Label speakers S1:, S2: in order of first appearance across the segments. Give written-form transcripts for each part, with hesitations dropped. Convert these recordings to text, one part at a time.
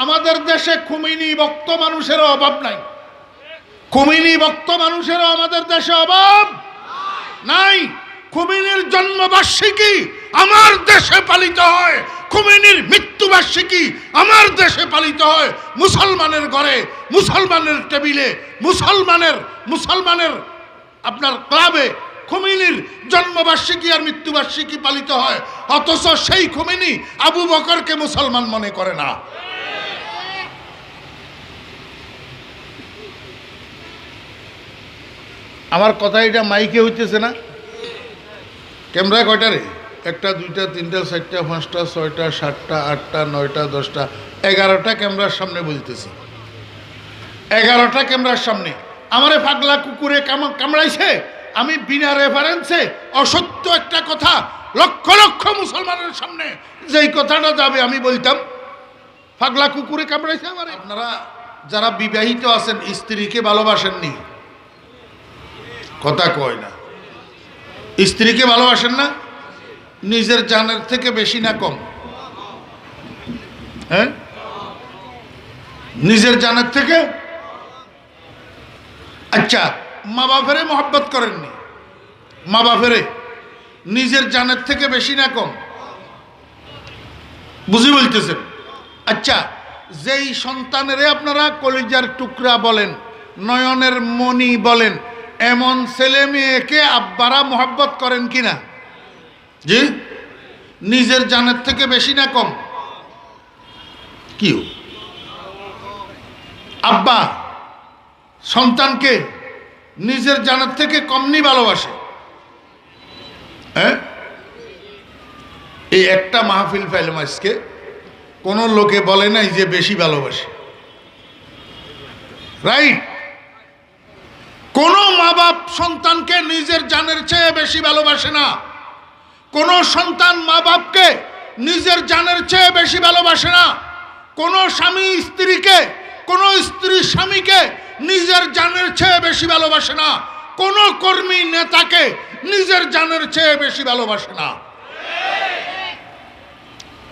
S1: আমাদের দেশে খুমিনি ভক্ত মানুষেরও অভাব নাই। খুমিনি ভক্ত মানুষেরও আমাদের দেশে অভাব নাই। খুমিনির জন্মবার্ষিকী আমার দেশে পালিত হয়, খুমিনির মৃত্যুবার্ষিকী আমার দেশে পালিত হয়। মুসলমানের ঘরে, মুসলমানের টেবিলে, মুসলমানের আপনার ক্লাবে খুমিনির জন্মবার্ষিকী আর মৃত্যুবার্ষিকী পালিত হয়, অথচ সেই খুমিনি আবু বকরকে মুসলমান মনে করে না। আমার কথা এটা মাইকে হইতেছে না? ক্যামেরা কয়টা রে? 1, 2, 3, 4, 5, 6, 7, 8, 9, 10, 11টা ক্যামেরার সামনে বলতেছি। 11টা ক্যামেরার সামনে আমারে পাগলা কুকুরে কামড়াইছে। আমি বিনা রেফারেন্সে অসত্য একটা কথা লক্ষ লক্ষ মুসলমানের সামনে যেই কথাটা যাবে আমি বলতাম পাগলা কুকুরে কামড়াইছে আমারে। আপনারা যারা বিবাহিত আছেন স্ত্রীকে ভালোবাসেননি, কথা কয় না, স্ত্রীকে ভালোবাসেন না? নিজের জানের থেকে বেশি না কম? হ্যাঁ, নিজের জানের থেকে। আচ্ছা, মা বাপেরে মহব্বত করেননি? মা বাপেরে নিজের জানের থেকে বেশি না কম? বুঝি বলতেছেন? আচ্ছা, যেই সন্তানেরে আপনারা কলিজার টুকরা বলেন, নয়নের মণি বলেন, এমন ছেলে মেয়েকে আব্বারা মহব্বত করেন কিনা? জি, নিজের জানের থেকে বেশি না কম? কি আব্বা সন্তানকে নিজের জানের থেকে কমনি ভালোবাসে? হ্যাঁ, এই একটা মাহফিল পাইলাম আজকে, কোন লোকে বলে নাই যে বেশি ভালোবাসে। রাইট? কোন মা বাপ সন্তানকে নিজের জানের চেয়ে বেশি ভালোবাসে না। কোন সন্তান মা বাপকে নিজের জানের চেয়ে বেশি ভালোবাসে না। কোন স্বামী স্ত্রীকে, কোন স্ত্রী স্বামীকে নিজের জানের চেয়ে বেশি ভালোবাসে না। কোন কর্মী নেতাকে নিজের জানের চেয়ে বেশি ভালোবাসে না।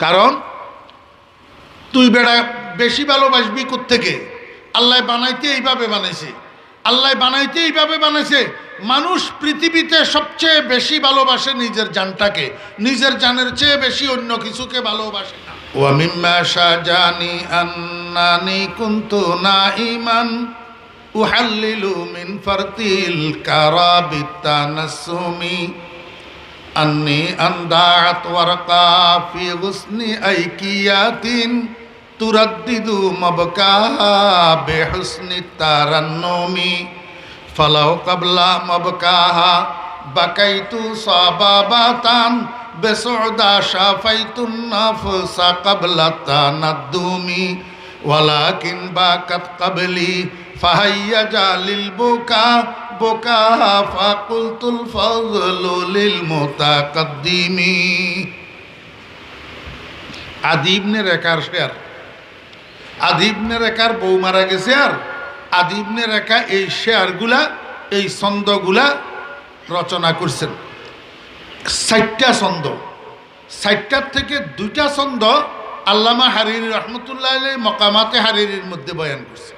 S1: কারণ তুই বেড়া বেশি ভালোবাসবি কোত্থেকে? আল্লাহ বানাইতে এইভাবে বানাইছে, আল্লাহ বানাইতে এইভাবে বানাইছে। মানুষ পৃথিবীতে সবচেয়ে বেশি ভালোবাসে নিজের জানটাকে, নিজের জানের চেয়ে বেশি অন্য কিছুকে ভালোবাসে না। ওয়া মিম্মা শাজানি আন্নানি কুনতু নাইমান উহাল্লিলু মিন ফারতিল কারাবিতানাসুমি আন্নি আন্দাআত ওয়ারকা ফি গুসনি আইকিয়াতিন তুরাদ্দিদু মাবকাহা বিহুসনি তারান্নুমি ফালাউ কাবলা মাবকাহা বাকাইতু সাবাবাতান বেসুদা শাফাইতুন নাফসা কাবলা তানাদ্দুমি ওয়ালাকিন বাকাত কাবলি ফাহাইয়া জালিল বুকা বুকাহা ফাকুলতুল ফাযলু লিল মুতাকাদ্দিমি। আদি ইবনে রেকার শেয়ার, আদি ইবনে রেকার বউ মারা গেছে, আর আদি ইবনে রেকা এই শেয়ারগুলা, এই ছন্দগুলা রচনা করছেন। 60টা ছন্দ, 60টার থেকে 2টা ছন্দ আল্লামা হারিরি রহমতুল্লাহ আলাইহি মকামাতে হারিরির মধ্যে বয়ান করছে।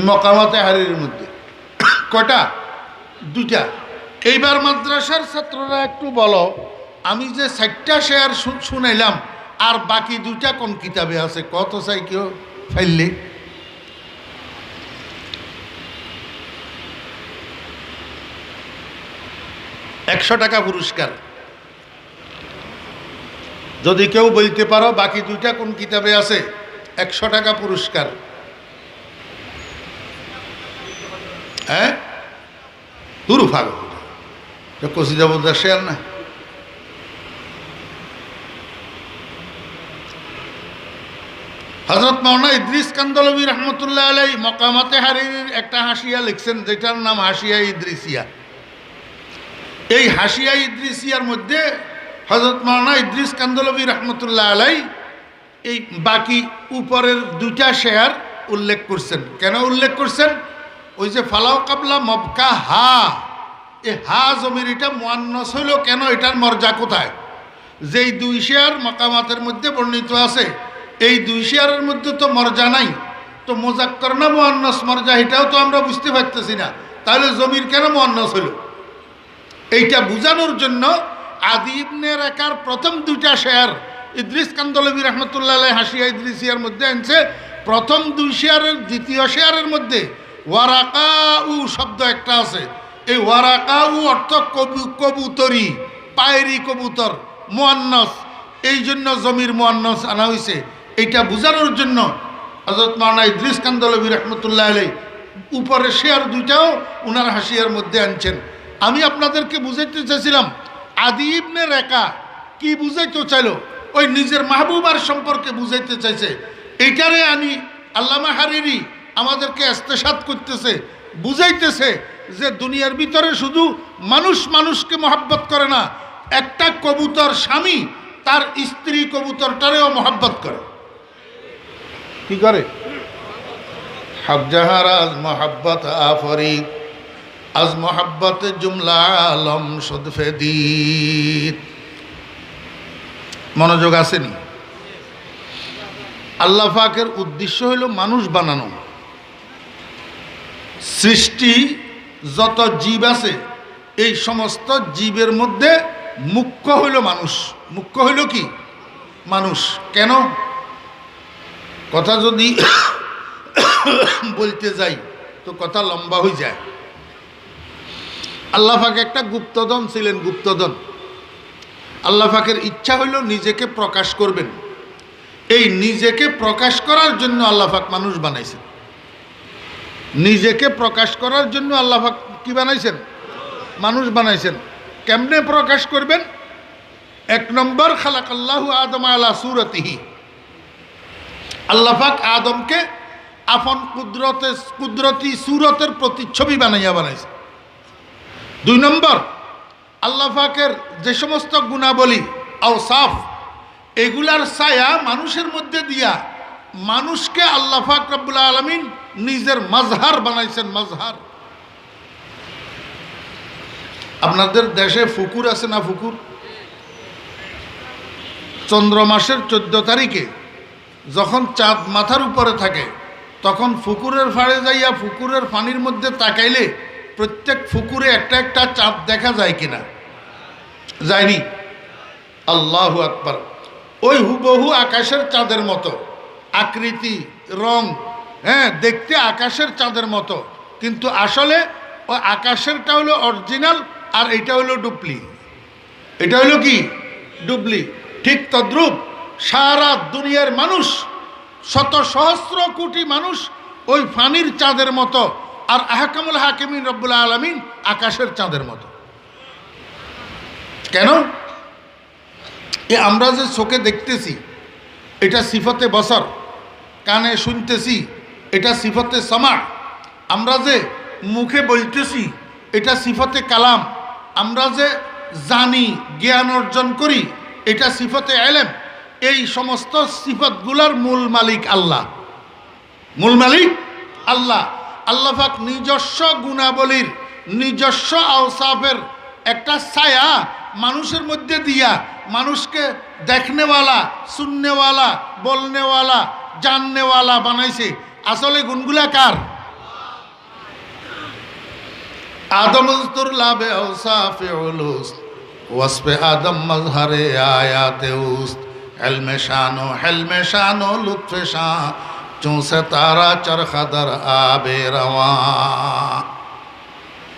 S1: মকামাতে হারিরির মধ্যে কয়টা? 2টা। এইবার মাদ্রাসার ছাত্ররা একটু বলো, আমি যে 60টা শেয়ার শুনাইলাম আর বাকি 2টা কোন কিতাবে আছে? কত চাই কেউ ফাইললে? $100 পুরস্কার। যদি কেউ বলতে পারো বাকি 2টা কোন কিতাবে আছে, $100 পুরস্কার। হ্যাঁ, দুরু ফাগ কসিদাবুদ্দার শেয়ার না। হযরত মাওলানা ইদ্রিস কান্দলভী রহমতুল্লাহ আলাইহি মকামাতে হারিরির একটা হাসিয়া লিখছেন, যেটার নাম হাসিয়া ইদ্রিসিয়া। এই হাসিয়া ইদ্রিসিয়ার মধ্যে হযরত মাওলানা ইদ্রিস কান্দলভী রহমতুল্লাহ আলাইহি এই বাকি উপরের 2টা শেয়ার উল্লেখ করছেন। কেন উল্লেখ করছেন? ওই যে ফালাও কাবলা মবকা হা, এ হা জমির এটা মুয়ান্নাস হইল কেন? এটার মর্যাদা কোথায়? যেই 2 শেয়ার মকামাতের মধ্যে বর্ণিত আছে, এই দুই শেয়ারের মধ্যে তো মর্যা নাই, তো মুজাক্কর না মুআন্নাস মর্যা এটাও তো আমরা বুঝতে পারতেছি না। তাহলে জমির কেন মুআন্নাস হলো? এইটা বোঝানোর জন্য আদি ইবনে রাকার প্রথম দুইটা শেয়ার ইদ্রিস কান্দলবী রহমতুল্লাহ আলাইহি হাসিয়া ইদ্রিসিয়ার মধ্যে আনছে। প্রথম দুই শেয়ারের দ্বিতীয় শেয়ারের মধ্যে ওয়ারাকাউ শব্দ একটা আছে। এই ওয়ারাকাউ অর্থ কবুতরি, পায়রি কবুতর, মুআন্নাস, এই জন্য জমির মুআন্নাস আনা হয়েছে। এইটা বোঝানোর জন্য হযরত মাওলানা ইদ্রিস কান্দলবী রহমতুল্লাহ আলাইহি উপরে শেয়ার দুইটাও উনার হাসিয়ার মধ্যে আনছেন। আমি আপনাদেরকে বুঝাইতে চাইছিলাম আদি ইবনে রাকা কি বুঝাইতে চাইল, ওই নিজের মাহবুবার সম্পর্কে বুঝাইতে চাইছে। এইটারে আমি আল্লামা হারিরি আমাদেরকে ইস্তেশাদ করতেছে, বুঝাইতেছে যে দুনিয়ার ভিতরে শুধু মানুষ মানুষকে মহব্বত করে না, একটা কবুতর স্বামী তার স্ত্রী কবুতরটারেও মহব্বত করে। কি করে? হক জাহার আজ মহব্বত আফরিদ, আজ মহব্বত জুমলা আলম সদফেদিদ। মনোযোগ আসেনি? আল্লাহ পাকের উদ্দেশ্য হইল মানুষ বানানো। সৃষ্টি যত জীব আছে এই সমস্ত জীবের মধ্যে মুখ্য হইল মানুষ। মুখ্য হইল কি? মানুষ। কেন? কথা যদি বলতে যাই তো কথা লম্বা হয়ে যায়। আল্লাহ পাক একটা গুপ্তধন ছিলেন, গুপ্তধন। আল্লাহ পাকের ইচ্ছা হইল নিজেকে প্রকাশ করবেন। এই নিজেকে প্রকাশ করার জন্য আল্লাহ পাক মানুষ বানাইছেন। নিজেকে প্রকাশ করার জন্য আল্লাহ পাক কি বানাইছেন? মানুষ বানাইছেন। কেমনে প্রকাশ করবেন? এক নম্বর, খালাকাল্লাহু আদম আলা সূরাতিহি, আল্লাহ পাক আদমকে আপন কুদরতি সূরতের প্রতিচ্ছবি বানাইয়া বানাইছে। দুই নম্বর, আল্লাহ পাকের যে সমস্ত গুণাবলী আওসাফ এগুলার ছায়া মানুষের মধ্যে দিয়া মানুষকে আল্লাহ পাক রব্বুল আলামিন নিজের মাজহার বানাইছেন। মাজহার। আপনাদের দেশে পুকুর আছে না? পুকুর চন্দ্র মাসের 14 তারিখে যখন চাঁদ মাথার উপরে থাকে তখন পুকুরের ফাড়ে যাইয়া পুকুরের পানির মধ্যে তাকাইলে প্রত্যেক পুকুরে একটা একটা চাঁদ দেখা যায় কিনা? যায়নি? আল্লাহু আকবার। ওই হুবহু আকাশের চাঁদের মতো আকৃতি, রং, হ্যাঁ, দেখতে আকাশের চাঁদের মতো, কিন্তু আসলে ওই আকাশেরটা হলো অরিজিনাল আর এটা হলো ডুপ্লি। এটা হলো কি? ডুপ্লি। ঠিক তদ্রূপ সারা দুনিয়ার মানুষ, শত সহস্র কোটি মানুষ ওই ফানির চাঁদের মতো, আর আহকামুল হাকিমিন রব্বুল আলামিন আকাশের চাঁদের মতো। কেন? আমরা যে চোখে দেখতেছি এটা সিফতে বসর, কানে শুনতেছি এটা সিফতে সামা, আমরা যে মুখে বলতেছি এটা সিফতে কালাম, আমরা যে জানি জ্ঞান অর্জন করি এটা সিফতে ইলম। এই সমস্ত সিফতগুলোর মূল মালিক আল্লাহ। মূল মালিক আল্লাহ। আল্লাহ পাক নিজস্ব গুণাবলীর, নিজস্ব আওসাফের একটা ছায়া মানুষের মধ্যে দিয়া মানুষকে দেখনেওয়ালা, শুননেওয়ালা, বলনেওয়ালা, জাননেওয়ালা বানাইছে। আসলে গুণগুলা কার? আদম উস্তুর লাবে আওসাফে উলুস ওয়াসফে আদম মজহারে আয়াতে উস্ত ইলমে শানো হিলমে শানো লুৎফে শাহ চৌসে তারা চরখাদার আবে রওয়া।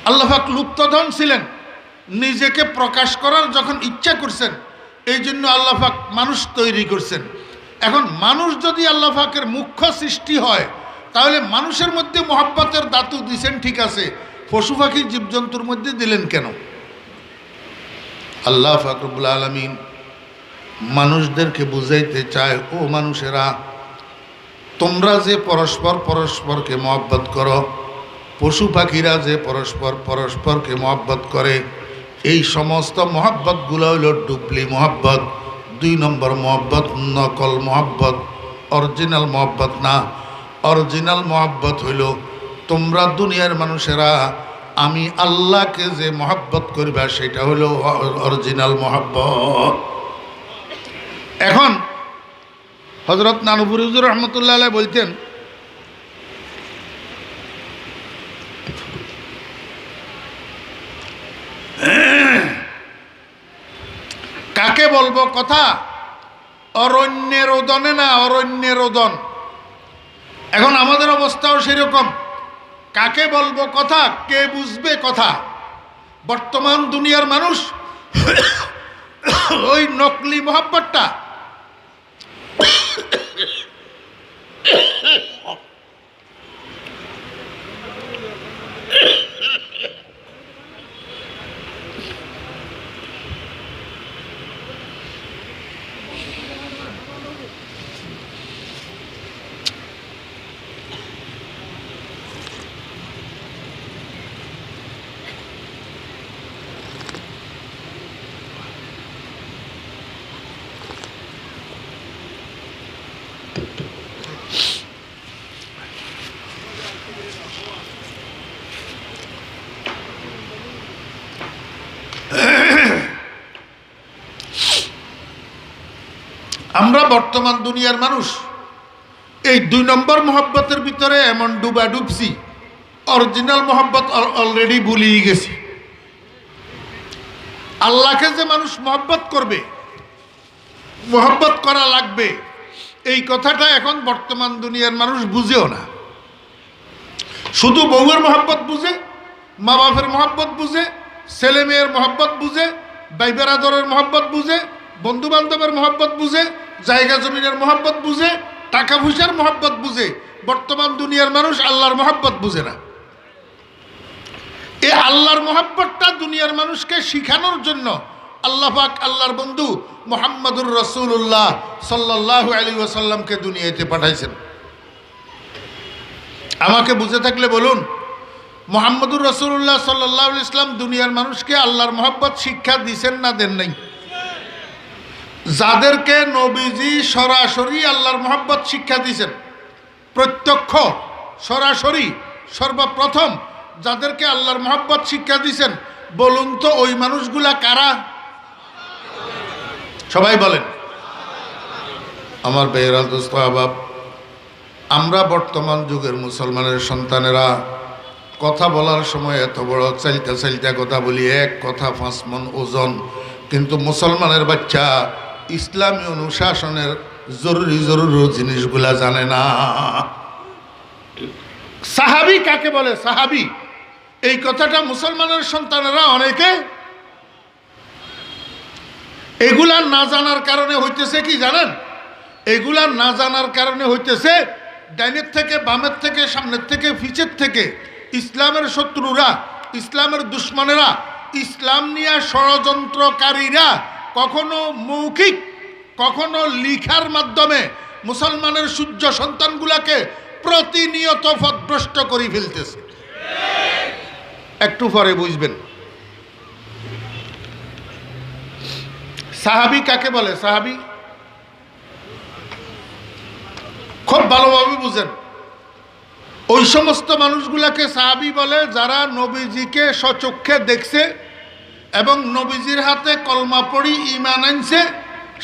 S1: আল্লাহ পাক লুপ্তধন ছিলেন, নিজেকে প্রকাশ করার যখন ইচ্ছা করছেন এই জন্য আল্লাহ পাক মানুষ তৈরি করছেন। এখন মানুষ যদি আল্লাহ পাকের মুখ্য সৃষ্টি হয় তাহলে মানুষের মধ্যে মহব্বতের দাতু দিছেন, ঠিক আছে, পশু পাখি জীবজন্তুর মধ্যে দিলেন কেন? আল্লাহ পাক রব্বুল আলামিন মানুষদেরকে বুঝাইতে চায়, ও মানুষেরা, তোমরা যে পরস্পর পরস্পরকে মহব্বত করো, পশু পাখিরা যে পরস্পর পরস্পরকে মহব্বত করে, এই সমস্ত মহব্বতগুলো হইল ডুপ্লি মহব্বত। 2 নম্বর মহব্বত নকল মহব্বত, অরিজিনাল মহব্বত না। অরিজিনাল মহব্বত হইল তোমরা দুনিয়ার মানুষেরা আমি আল্লাহকে যে মহব্বত করবা সেটা হলো অরিজিনাল মহব্বত। এখন হযরত নানুপুরি হুজুর রহমতুল্লাহ আলাইহি বলতেন, কাকে বলবো কথা, অরণ্যের ওদনে না অরণ্যের ওদন। এখন আমাদের অবস্থাও সেরকম, কাকে বলবো কথা, কে বুঝবে কথা। বর্তমান দুনিয়ার মানুষ ওই নকলি মোহাব্বতটা আমরা বর্তমান দুনিয়ার মানুষ এই 2 নম্বর মোহাব্বতের ভিতরে এমন ডুবা ডুবছি, অরিজিনাল মোহাব্বত অলরেডি ভুলিয়ে গেছি। আল্লাহকে যে মানুষ মোহাব্বত করবে, মোহাব্বত করা লাগবে, এই কথাটা এখন বর্তমান দুনিয়ার মানুষ বুঝেও না। শুধু বউয়ের মোহাব্বত বুঝে, মা বাপের মোহাব্বত বুঝে, ছেলে মেয়ের মোহাব্বত বুঝে, ভাই বেরাদরের মোহাব্বত বুঝে, বন্ধু বান্ধবের মোহাব্বত বুঝে, জায়গা জমিনের মোহাব্বত বুঝে, টাকা পয়সার মোহাব্বত বুঝে। বর্তমান দুনিয়ার মানুষ আল্লাহর মোহাব্বত বুঝে না। এই আল্লাহর মোহাব্বতটা দুনিয়ার মানুষকে শিখানোর জন্য আল্লাহ পাক আল্লাহর বন্ধু মুহাম্মদুর রাসূলুল্লাহ সাল্লাল্লাহু আলাইহি ওয়াসাল্লামকে দুনিয়াতে পাঠাইছেন। আমাকে বুঝে থাকলে বলুন, মুহাম্মদুর রাসূলুল্লাহ সাল্লাল্লাহু আলাইহি ওয়াসাল্লাম দুনিয়ার মানুষকে আল্লাহর মোহাব্বত শিক্ষা দিয়েছেন না দেন নাই? যাদেরকে নবীজি সরাসরি আল্লাহর মোহাব্বত শিক্ষা দিয়েছেন, প্রত্যক্ষ সরাসরি সর্বপ্রথম যাদেরকে আল্লাহর মোহাব্বত শিক্ষা দিয়েছেন, বলুন তো ওই মানুষগুলা কারা? সবাই বলেন। আমার বেহরা দোস্ত আহবাব, আমরা বর্তমান যুগের মুসলমানের সন্তানেরা কথা বলার সময় এত বড় চাইতা চাইতা কথা বলি, এক কথা 5 মণ ওজন, কিন্তু মুসলমানের বাচ্চা ইসলামী অনুশাসনের জরুরি জিনিসগুলা জানে না। সাহাবী কাকে বলে? সাহাবী এই কথাটা মুসলমানের সন্তানেরা অনেকে এগুলা না জানার কারণে হইতেছে কি জানেন? এগুলা না জানার কারণে হইতেছে ডাইনের থেকে বামের থেকে সামনের থেকে পিছের থেকে ইসলামের শত্রুরা, ইসলামের দুশ্মনেরা, ইসলাম নিয়ে ষড়যন্ত্রকারীরা কখনো মৌখিক কখনো লিখার মাধ্যমে মুসলমানের সূর্য সন্তানগুলাকে প্রতিনিয়ত পথভ্রষ্ট করে ফেলতেছে। একটু পরে বুঝবেন। সাহাবী কাকে বলে? সাহাবী খুব ভালোভাবে বুঝেন। ওই সমস্ত মানুষগুলাকে সাহাবী বলে যারা নবীজিকে স্বচক্ষে দেখছে এবং নবীজির হাতে কলমা পড়ি ঈমান আনছে,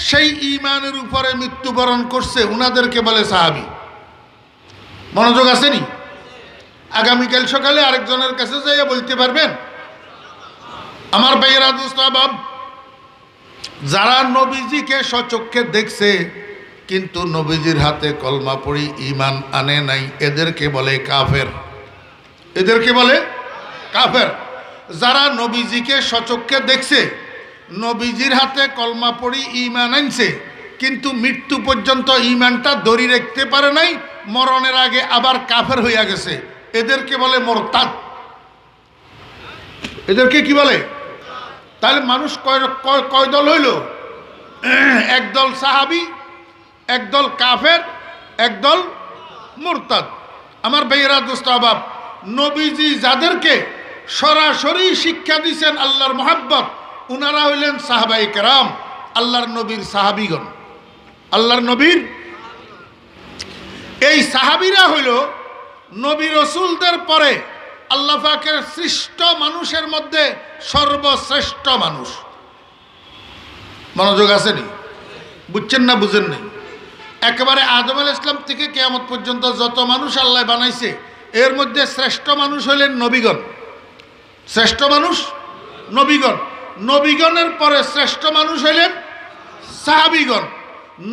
S1: সেই ঈমানের উপরে মৃত্যুবরণ করছে, উনাদেরকে বলে সাহাবী। মনোযোগ আসেনি? আগামীকাল সকালে আরেকজনের কাছে যাইয়া বলতে পারবেন, আমার ভাইয়েরা দোস্ত আহবাব, যারা নবীজিকে স্বচক্ষে দেখছে কিন্তু নবীজির হাতে কলমা পড়ি ঈমান আনে নাই, এদেরকে বলে কাফের। এদেরকে বলে কাফের। যারা নবীজিকে স্বচক্ষে দেখছে, নবীজির হাতে কলমা পড়ি ঈমান আনছে, কিন্তু মৃত্যু পর্যন্ত ঈমানটা ধরে রাখতে পারে নাই, মরণের আগে আবার কাফের হইয়া গেছে, এদেরকে বলে মুরতাদ। এদেরকে কি বলে? তাহলে মানুষ কয় দল হইল? একদল সাহাবী, একদল কাফের, একদল মুরতাদ। আমার ভাইয়েরা দোস্ত আহবাব, নবীজি যাদেরকে সরাসরি শিক্ষা দিয়েছেন আল্লাহর মোহাব্বত, উনারা হইলেন সাহাবায়ে কেরাম, আল্লাহর নবীর সাহাবীগণ। আল্লাহর নবীর এই সাহাবীরা হইল নবী রসুলদের পরে আল্লাহ পাকের সৃষ্ট মানুষের মধ্যে সর্বশ্রেষ্ঠ মানুষ। মনোযোগ আসেনি? বুঝছেন না বুঝেন নাই? একেবারে আদম আলাইহিস সালাম থেকে কিয়ামত পর্যন্ত যত মানুষ আল্লাহ বানাইছে এর মধ্যে শ্রেষ্ঠ মানুষ হলেন নবীগণ। শ্রেষ্ঠ মানুষ নবীগণ। নবীগণের পরে শ্রেষ্ঠ মানুষ হলেন সাহাবীগণ।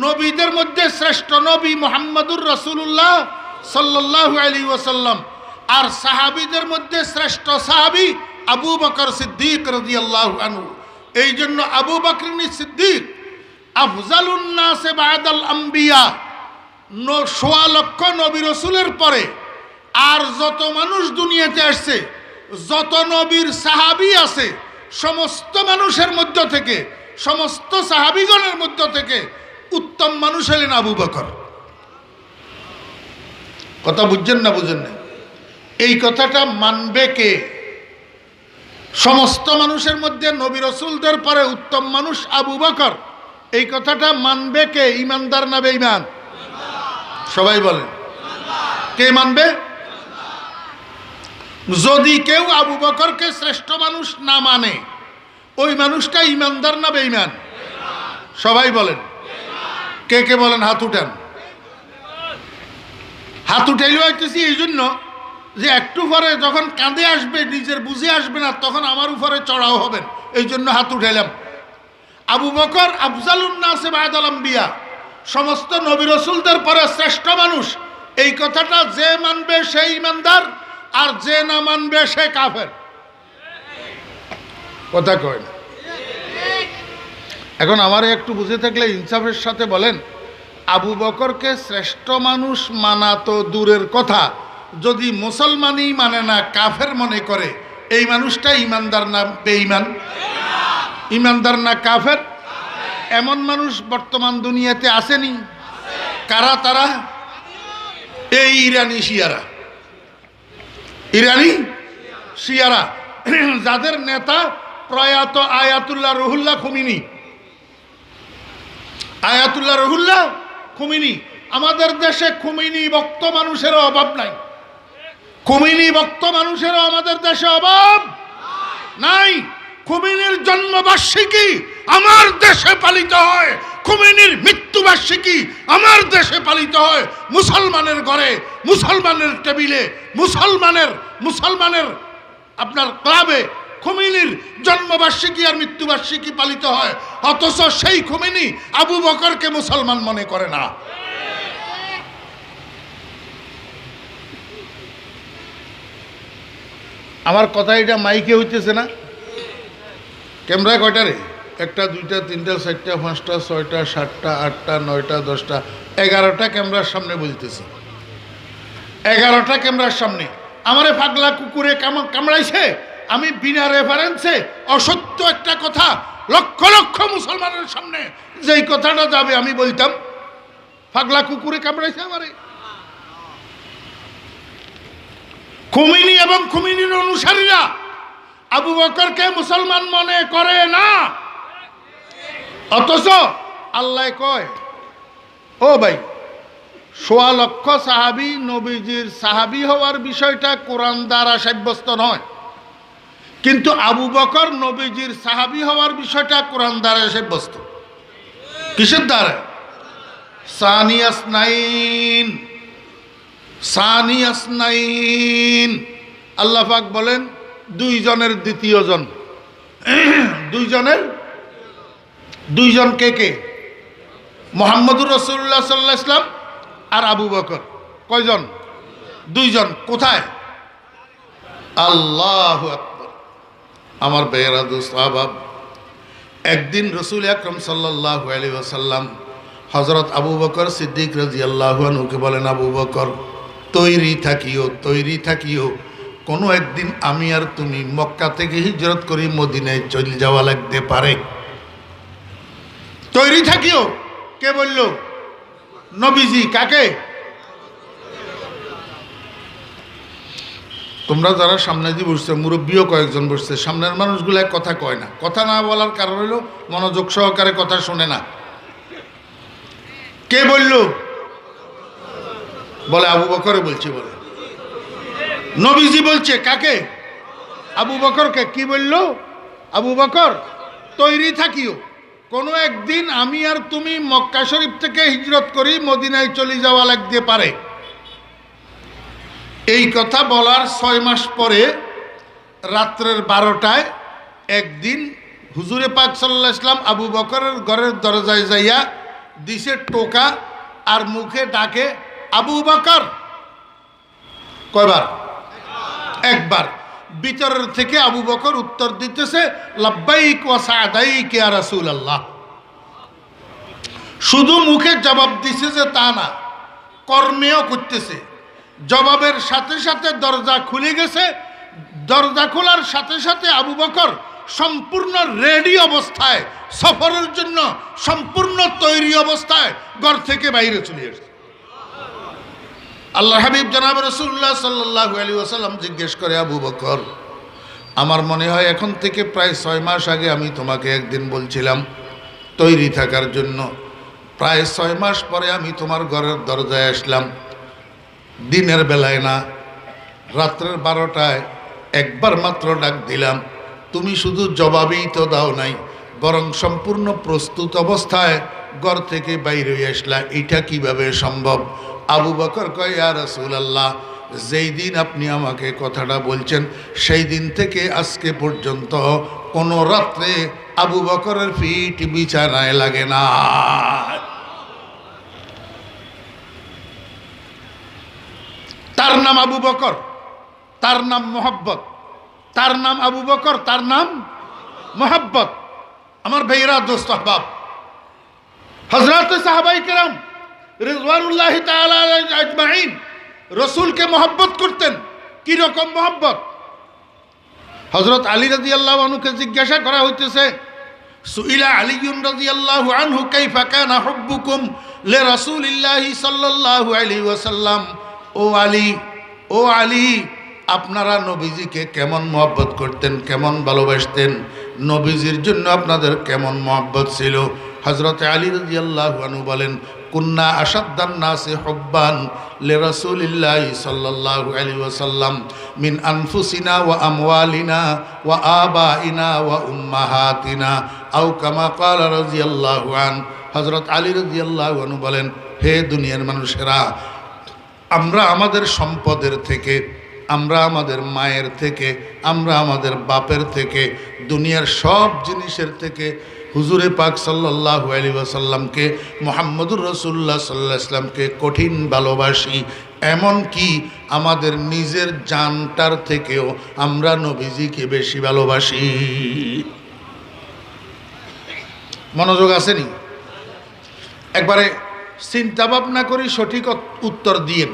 S1: নবীদের মধ্যে শ্রেষ্ঠ নবী মুহাম্মদুর রাসূলুল্লাহ সাল্লাল্লাহু আলাইহি ওয়াসাল্লাম। আর সাহাবীদের মধ্যে শ্রেষ্ঠ সাহাবী আবু বকর সিদ্দিক রাদিয়াল্লাহু আনহু। এই জন্য আবু বকর সিদ্দিক আফজালুন নাসে বাদাল আম্বিয়া, ১৬ লক্ষ নবী রাসূলের পরে আর যত মানুষ দুনিয়াতে আসছে, যত নবীর সাহাবী আছে, সমস্ত মানুষের মধ্য থেকে, সমস্ত সাহাবীগণের মধ্য থেকে উত্তম মানুষ হলেন আবু বকর। কথা বুঝছেন না বুঝেন না? এই কথাটা মানবে কে? সমস্ত মানুষের মধ্যে নবী রাসূলদের পরে উত্তম মানুষ আবু বকর। এই কথাটা মানবে কে? ইমানদার না বেঈমান? সবাই বলেন কে মানবে? যদি কেউ আবু বকরকে শ্রেষ্ঠ মানুষ না মানে ওই মানুষটা ইমানদার না বেঈমান? সবাই বলেন কে কে বলেন? হাত উঠান। হাত উঠাইলে হইতেছি এই জন্য যে একটু পরে যখন কাঁধে আসবে, নিজের বুঝে আসবে না, তখন আমার উপরে চড়াও হবেন, এই জন্য হাত উঠাইলাম। আবু বকর আফজালুন নাসে বাদাল আম্বিয়া, সমস্ত নবী রাসূলদের পরে শ্রেষ্ঠ মানুষ। এই কথাটা যে মানবে সে ইমানদার, আর যে না মানবে সে কাফের। কথা কয় না? এখন আমার একটু বুঝে থাকলে ইনসাফের সাথে বলেন, আবু বকরকে শ্রেষ্ঠ মানুষ মানা তো দূরের কথা, যদি মুসলমানই মানে না, কাফের মনে করে, এই মানুষটা ইমানদার না বেঈমান? ইমানদার না কাফের? এমন মানুষ বর্তমান দুনিয়াতে আসেনি? কারা তারা? এই ইরানি শিয়ারা। ইরানি শিয়ারা, যাদের নেতা প্রয়াত আয়াতুল্লাহ রুহুল্লাহ খুমিনি। আয়াতুল্লাহ রুহুল্লাহ খুমিনি। আমাদের দেশে খুমিনি ভক্ত মানুষেরও অভাব নাই। খুমিনি ভক্ত মানুষেরও আমাদের দেশে অভাব নাই। খুমিনির জন্মবার্ষিকী আমার দেশে পালিত হয়, খুমিনির মৃত্যুবার্ষিকী আমার দেশে পালিত হয়। মুসলমানের ঘরে, মুসলমানের টেবিলে, মুসলমানের আপনার ক্লাবে খুমিনির জন্মবার্ষিকী আর মৃত্যুবার্ষিকী পালিত হয়, অথচ সেই খুমিনি আবু বকরকে মুসলমান মনে করে না। আমার কথা এটা মাইকে হইতেছে না? ক্যামেরা কয়টা রে? 1, 2, 3, 4, 5, 6, 7, 8, 9, 10, 11টা ক্যামেরার সামনে বলতেছি। 11টা ক্যামেরার সামনে আমারে পাগলা কুকুরে কামড়াইছে, আমি বিনা রেফারেন্সে অসত্য একটা কথা লক্ষ লক্ষ মুসলমানের সামনে যেই কথাটা যাবে আমি বলতাম পাগলা কুকুরে কামড়াইছে আমারে। খুমিনি এবং খুমিনির অনুসারীরা আবু বকরকে মুসলমান মনে করে না, অথচ আল্লাহ কয়, ও ভাই, ১৬ লক্ষ সাহাবী নবীজির সাহাবী হওয়ার বিষয়টা কোরআন দ্বারা সাব্যস্ত নয়, কিন্তু আবু বকর নবীজির সাহাবী হওয়ার বিষয়টা কোরআন দ্বারা সাব্যস্ত। কিসের দ্বারা? সানি আসনাইন। আল্লাহ পাক বলেন 2 জনের দ্বিতীয় জন। 2 জন কে কে? মুহাম্মদুর রাসূলুল্লাহ সাল্লাল্লাহু আলাইহি ওয়াসাল্লাম আর আবু বকর। কয়জন? 2 জন। কোথায়? আল্লাহু আকবার। আমার বেয়ারা দোস্ত আহবাব, একদিন রাসূল আকরাম সাল্লাল্লাহু আলাইহি ওয়াসাল্লাম হযরত আবু বকর সিদ্দিক রাদিয়াল্লাহু আনহুকে বলেন, আবু বকর তৈরি থাকিও, কোনো একদিন আমি আর তুমি মক্কা থেকে হিজরত করে মদিনায় চলে যাওয়া লাগতে পারে। তৈরি থাকিও কে বলল? নবীজি। কাকে? তোমরা যারা সামনে দিয়ে বসছে, মুরব্বীও কয়েকজন বসছে, সামনের মানুষগুলো কথা কয় না। কথা না বলার কারণ হলো মনোযোগ সহকারে কথা শোনে না। কে বলল? বলে আবু বকরে বলছে। বলে নবীজি বলছে। কাকে? আবু বকরকে। কি বলল? আবু বকর তৈরি থাকিও, কোনো একদিন আমি আর তুমি মক্কা শরীফ থেকে হিজরত করি মদিনায় চলে যাওয়া লাগতে পারে। এই কথা বলার 6 মাস পরে রাত্রের 12টায় একদিন হুজুরে পাক সাল্লাল্লাহু আলাইহি ওয়াসাল্লাম আবু বকরের ঘরের দরজায় যাইয়া দিছে টোকা আর মুখে ডাকে আবু বকর। কয়বার? একবার। ভিতরের থেকে আবু বকর উত্তর দিতেছে লাব্বাইক ওয়া সাদাইক ইয়া রাসূলুল্লাহ। শুধু মুখে জবাব দিছে যে তা না, কর্মেও করতেছে। জবাবের সাথে সাথে দরজা খুলে গেছে। দরজা খোলার সাথে সাথে আবু বকর সম্পূর্ণ রেডি অবস্থায়, সফরের জন্য সম্পূর্ণ তৈরি অবস্থায় ঘর থেকে বাইরে চলে এসেছে। আল্লাহ হাবিব জনাব রাসূলুল্লাহ সাল্লাল্লাহু আলাইহি ওয়াসাল্লাম জিজ্ঞেস করে, আবু বকর, আমার মনে হয় এখন থেকে প্রায় 6 মাস আগে আমি তোমাকে একদিন বলছিলাম তৈরি থাকার জন্য। প্রায় 6 মাস পরে আমি তোমার ঘরের দরজায় আসলাম, দিনের বেলায় না, রাত্রের 12টায় একবার মাত্র ডাক দিলাম, তুমি শুধু জবাবই তো দাও নাই, বরং সম্পূর্ণ প্রস্তুত অবস্থায় ঘর থেকে বাইরে আসলা। এটা কিভাবে সম্ভব? আবু বকর কয়, ইয়া রাসূলুল্লাহ, যেই দিন আপনি আমাকে কথাটা বলছেন সেই দিন থেকে আজকে পর্যন্ত কোনো রাত্রে আবু বকরের ফিট বিছানায় লাগে না। তার নাম আবু বকর, তার নাম মোহাব্বত, তার নাম আবু বকর, তার নাম মোহাব্বত। আমার ভাইরা, দোস্ত, আহবাব, হযরত সাহাবায়ে কেরাম রিজওয়ানুল্লাহি তাআলা আলাইহিম আজমাইন রাসূলকে মোহাব্বত করতেন। কি রকম মোহাব্বত? হযরত আলী রাদিয়াল্লাহু আনহুকে জিজ্ঞাসা করা হইতেছে, সুইলা আলীউন রাদিয়াল্লাহু আনহু কাইফা কানা হুব্বুকুম লিরাসূলিল্লাহি সাল্লাল্লাহু আলাইহি ওয়াসাল্লাম। ও আলী, ও আলী, আপনারা নবীজিকে কেমন মহব্বত করতেন, কেমন ভালোবাসতেন? নবীজির জন্য আপনাদের কেমন মহব্বত ছিল? হযরত আলী রাদিয়াল্লাহু আনহু বলেন, কুন্না আশাদ্দান নাসি হুব্বান লিরাসূলিল্লাহি সাল্লাল্লাহু আলাইহি ওয়াসাল্লাম মিন আনফুসিনা ওয়া আমওয়ালিনা ওয়া আবাইনা ওয়া উম্মাহাতিনা আও কামা ক্বালা রাদিয়াল্লাহু আন। হযরত আলী রাদিয়াল্লাহু আনহু বলেন, হে দুনিয়ার মানুষেরা, আমরা আমাদের সম্পদের থেকে, আমরা আমাদের মায়ের থেকে, আমরা আমাদের বাপের থেকে, দুনিয়ার সব জিনিসের থেকে হুজুরে পাক সাল্লাল্লাহু আলাইহি ওয়াসাল্লামকে, মুহাম্মদুর রাসূলুল্লাহ সাল্লাল্লাহু আলাইহি ওয়াসাল্লামকে কঠিন ভালোবাসি। এমন কি আমাদের নিজের জানটার থেকেও আমরা নবীজিকে বেশি ভালোবাসি। মনোযোগ আসেনি? একবারে চিন্তা ভাবনা করি সঠিক উত্তর দিয়েন।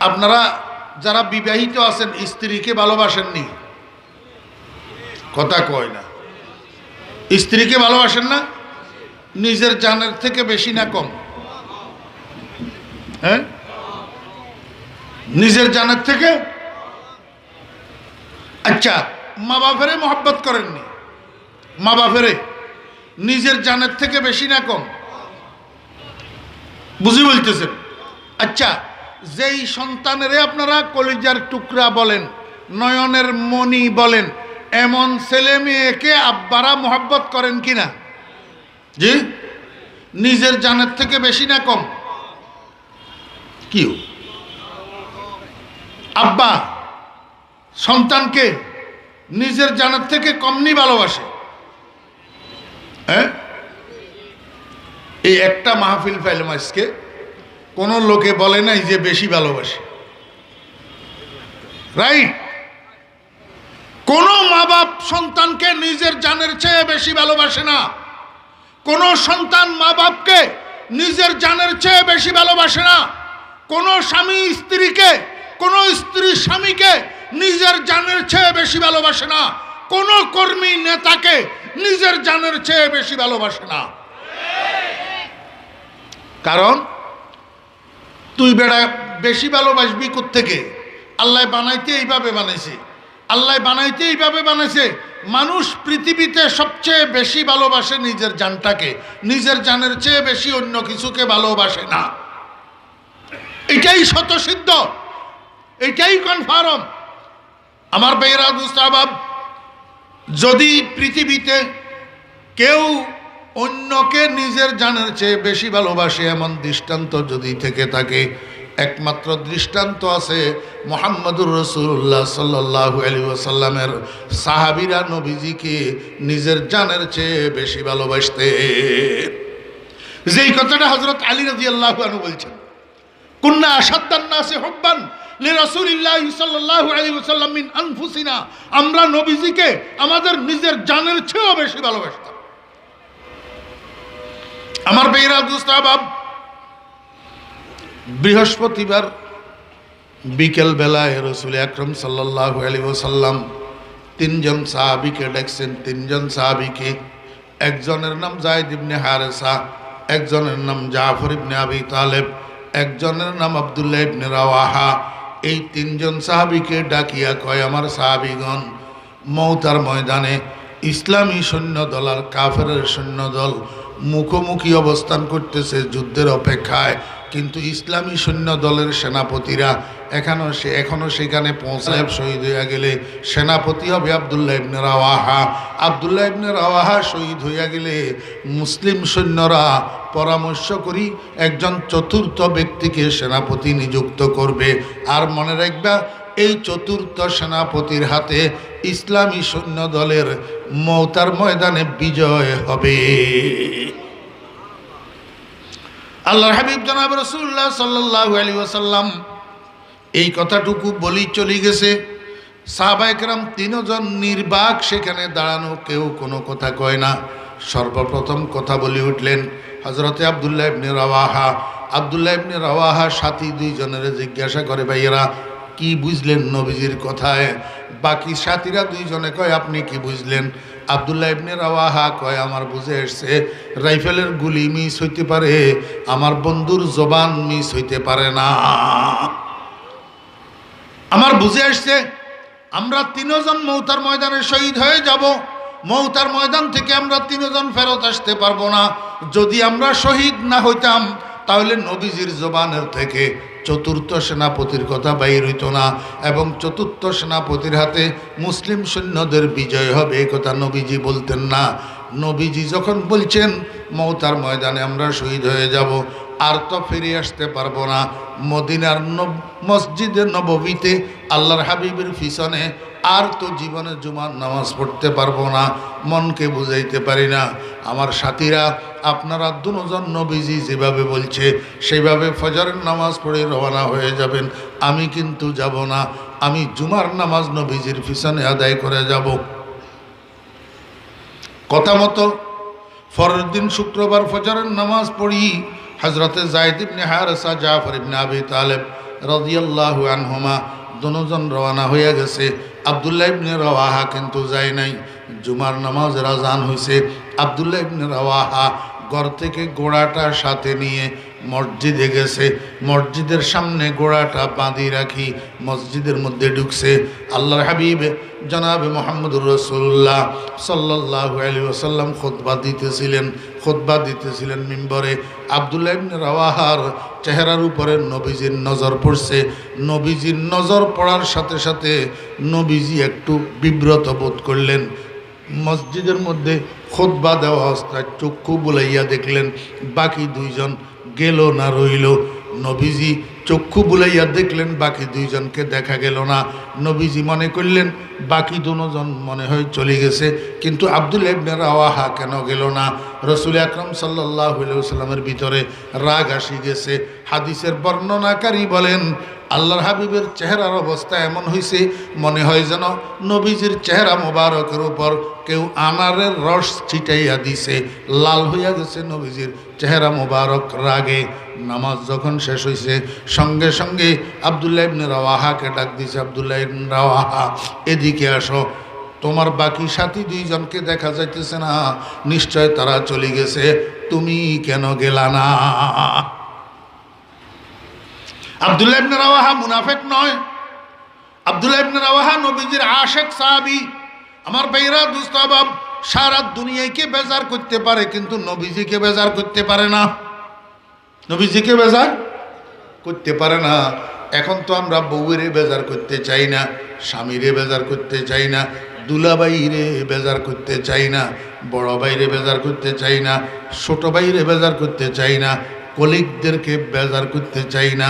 S1: আপনারা যারা বিবাহিত আছেন স্ত্রীকে ভালোবাসেননি? কথা কয় না। স্ত্রীকে ভালোবাসেন না? নিজের জানের থেকে বেশি না কম? হ্যাঁ, নিজের জানের থেকে। আচ্ছা, মা বাপেরে মহব্বত করেননি? মা বাপেরে নিজের জানের থেকে বেশি না কম? বুঝি বলতেছেন? আচ্ছা, যেই সন্তানেরে আপনারা কলিজার টুকরা বলেন, নয়নের মণি বলেন, এমন ছেলে মেয়েকে আব্বারা মহব্বত করেন কিনা? জি, নিজের জানের থেকে বেশি না কম? কি আব্বা সন্তানকে নিজের জানের থেকে কমনি ভালোবাসে? হ্যাঁ, এই একটা মাহফিল পাইলাম আজকে, কোনো লোকে বলে নাই যে বেশি ভালোবাসে। রাইট? কোনো মা বাপ সন্তানকে নিজের জানের চেয়ে বেশি ভালোবাসে না। কোনো সন্তান মা বাপকে নিজের জানের চেয়ে বেশি ভালোবাসে না। কোনো স্বামী স্ত্রীকে, কোনো স্ত্রী স্বামীকে নিজের জানের চেয়ে বেশি ভালোবাসে না। কোনো কর্মী নেতাকে নিজের জানের চেয়ে বেশি ভালোবাসে না। কারণ তুই বেড়া বেশি ভালোবাসবি কোত্থেকে? আল্লাহ বানাইতে এইভাবে বানাইছে, আল্লাহ বানাইতে এইভাবে বানাইছে। মানুষ পৃথিবীতে সবচেয়ে বেশি ভালোবাসে নিজের জানটাকে, নিজের জানের চেয়ে বেশি অন্য কিছুকে ভালোবাসে না। এটাই স্বতঃসিদ্ধ, এটাই কনফার্ম। আমার ভাইয়েরা, দুস্তাবাব, যদি পৃথিবীতে কেউ অন্যকে নিজের জানের চেয়ে বেশি ভালোবাসে এমন দৃষ্টান্ত যদি থেকে থাকে, একমাত্র দৃষ্টান্ত আছে মুহাম্মদুর রাসূলুল্লাহ সাল্লাল্লাহু আলাইহি ওয়াসাল্লামের সাহাবীরা নবীজিকে নিজের জানের চেয়ে বেশি ভালোবাসতে। যেই কথাটা হযরত আলী রাদিয়াল্লাহু আনহু বলছেন, কুন্না আশাদ্দান নাসি হুব্বান লিরাসূলিল্লাহি সাল্লাল্লাহু আলাইহি ওয়াসাল্লাম মিন আনফুসিনা, আমরা নবীজিকে আমাদের নিজের জানের চেয়েও বেশি ভালোবাসতাম। আমার ভাইরা দোস্ত আহবাব, বৃহস্পতিবার বিকেল বেলায় রাসূল আকরাম সাল্লাল্লাহু আলাইহি ওয়াসাল্লাম তিনজন সাহাবীকে ডাকছেন। তিনজন সাহাবীকে, একজনের নাম যায়েদ ইবনে হারেসা, একজনের নাম জাফর ইবনে আবি তালেব, একজনের নাম আব্দুল্লাহ ইবনে রাওয়াহা। এই তিনজন সাহাবীকে ডাকিয়া কয়, আমার সাহাবীগণ, মওতার ময়দানে ইসলামী সৈন্যদল আর কাফেরের সৈন্যদল মুখোমুখি অবস্থান করতেছে যুদ্ধের অপেক্ষায়, কিন্তু ইসলামী সৈন্য দলের সেনাপতিরা এখনো সেখানে পৌঁছায়। শহীদ হইয়া গেলে সেনাপতি হবে আব্দুল্লাহ ইবনে রাওয়াহা। আব্দুল্লাহ ইবনে রাওয়াহা শহীদ হইয়া গেলে মুসলিম সৈন্যরা পরামর্শ করি একজন চতুর্থ ব্যক্তিকে সেনাপতি নিযুক্ত করবে। আর মনে রাখবা, এই চতুর্থ সেনাপতির হাতে ইসলামী সৈন্য দলের মওতার ময়দানে বিজয় হবে। আল্লাহর হাবিব জনাব রাসূলুল্লাহ সাল্লাল্লাহু আলাইহি ওয়াসাল্লাম এই কথাটুকু বলি চলে গেছে। সাহাবায়ে কেরাম তিনজন নির্বাক সেখানে দাঁড়ানো, কেউ কোনো কথা কয় না। সর্বপ্রথম কথা বলে উঠলেন হযরতে আব্দুল্লাহ ইবনে রাওয়াহা। আব্দুল্লাহ ইবনে রাওয়াহা সাথী দুইজনের জিজ্ঞাসা করে, ভাইয়েরা কি বুঝলেন নবীজির কথায়? বাকি সাথীরা দুইজনে কয়, আপনি কি বুঝলেন? আব্দুল্লাহ ইবনে রাওয়াহা কয়, আমার বুঝে এসছে রাইফেলের গুলি মিস হইতে পারে, আমার বন্ধুর জবান মিস হইতে পারে না। আমার বুঝে আসছে আমরা তিনজন মওতার ময়দানে শহীদ হয়ে যাব। মওতার ময়দান থেকে আমরা তিনজন ফেরত আসতে পারবো না। যদি আমরা শহীদ না হইতাম তাহলে নবীজির জবানের থেকে চতুর্থ সেনাপতির কথা বাইর হইত না, এবং চতুর্থ সেনাপতির হাতে মুসলিম সৈন্যদের বিজয় হবে এই কথা নবীজি বলতেন না। নবীজি যখন বলছেন মওতার ময়দানে আমরা শহীদ হয়ে যাব, আর তো ফিরে আসতে পারবো না, মদিনার মসজিদে নববীতে আল্লাহর হাবিবের পিছনে আর তো জীবনে জুমার নামাজ পড়তে পারবো না, মনকে বুঝাইতে পারি না। আমার সাথীরা, আপনারা দুজন নবীজি যেভাবে বলছে সেইভাবে ফজরের নামাজ পড়ে রওনা হয়ে যাবেন। আমি কিন্তু যাব না, আমি জুমার নামাজ নবীজির পিছনে আদায় করে যাব। কথা মতো পরের দিন শুক্রবার ফজরের নামাজ পড়ি হযরতে যায়েদ ইবনে হারেসা, জাফর ইবনে আবি তালেব রাদিয়াল্লাহু আনহুমা দুজন রওনা হয়ে গেছে। আব্দুল্লাহ ইবনে রাওয়াহা কিন্তু যায় নাই। জুমার নামাজের আযান হইছে। আব্দুল্লাহ ইবনে রাওয়াহা ঘর থেকে ঘোড়াটা সাথে নিয়ে মসজিদে গেছে। মসজিদের সামনে ঘোড়াটা বাঁধি রাখি মসজিদের মধ্যে ঢুকছে। আল্লাহর হাবিব জনাবে মুহাম্মদুর রাসূলুল্লাহ সাল্লাল্লাহু আলাইহি ওয়াসাল্লাম খুতবা দিতেছিলেন মিম্বরে। আব্দুল্লাহ ইবনে রাওয়াহার চেহারার উপরে নবীজির নজর পড়ছে। নবীজির নজর পড়ার সাথে সাথে নবীজি একটু বিব্রত বোধ করলেন। মসজিদের মধ্যে খুতবা দেওয়া অবস্থায় চক্ষু বুলাইয়া দেখলেন বাকি দুইজন গেল না রইল। নবীজি চক্ষু বুলাইয়া দেখলেন বাকি দুইজনকে দেখা গেল না। নবীজি মনে করলেন বাকি দুজন মনে হয় চলে গেছে, কিন্তু আব্দুল্লাহ ইবনে রাওয়াহা কেন গেল না? রাসূল আকরাম সাল্লাল্লাহু আলাইহি ওয়াসাল্লামের ভিতরে রাগ আসি গেছে। হাদিসের বর্ণনাকারী বলেন, আল্লাহর হাবিবের চেহারার অবস্থা এমন হয়েছে মনে হয় যেন নবীজির চেহারা মোবারকের উপর কেউ আনারের রস ছিটাইয়া দিছে, লাল হইয়া গেছে নবীজির চেহারা মোবারক রাগে। নামাজ যখন শেষ হয়েছে সঙ্গে সঙ্গে আব্দুল্লাহ ইবনে রাওয়াহাকে ডাক দিছে, আব্দুল্লাহ ইবনে রাওয়াহা এদিকে আসো, তোমার বাকি সাথী দুইজনকে দেখা যাইতেছে না, নিশ্চয় তারা চলে গেছে, তুমি কেন গেলা না? আব্দুল্লাহ ইবনে রাওয়াহা মুনাফিক নয়। আব্দুল্লাহ ইবনে রাওয়াহা নবীজির আশিক সাহাবী। আমার ভাইরা দোস্ত আহবাব, সারা দুনিয়াকে বেজার করতে পারে কিন্তু নবীজিকে বেজার করতে পারে না। নবীজিকে বেজার করতে পারে না। এখন তো আমরা বউয়েরে বেজার করতে চাই না, স্বামীরে বেজার করতে চাই না, দুলাভাইরে বেজার করতে চাই না, বড় ভাইরে বেজার করতে চাই না, ছোট ভাইরে বেজার করতে চাই না, কলিগদেরকে বেজার করতে চাই না।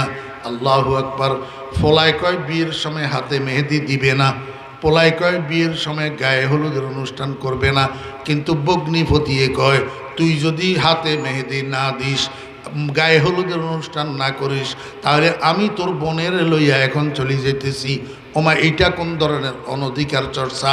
S1: আল্লাহু আকবার। ফলায় কয় বিয়ের সময় হাতে মেহেদি দিবে না, পোলায় কয় বিয়ের সময় গায়ে হলুদের অনুষ্ঠান করবে না, কিন্তু বগ্নি ফতিয়ে কয় তুই যদি হাতে মেহেদি না দিস, গায়ে হলুদের অনুষ্ঠান না করিস, তাহলে আমি তোর বোনের লইয়া এখন চলে যেতেছি। ওমা, এইটা কোন ধরনের অনধিকার চর্চা?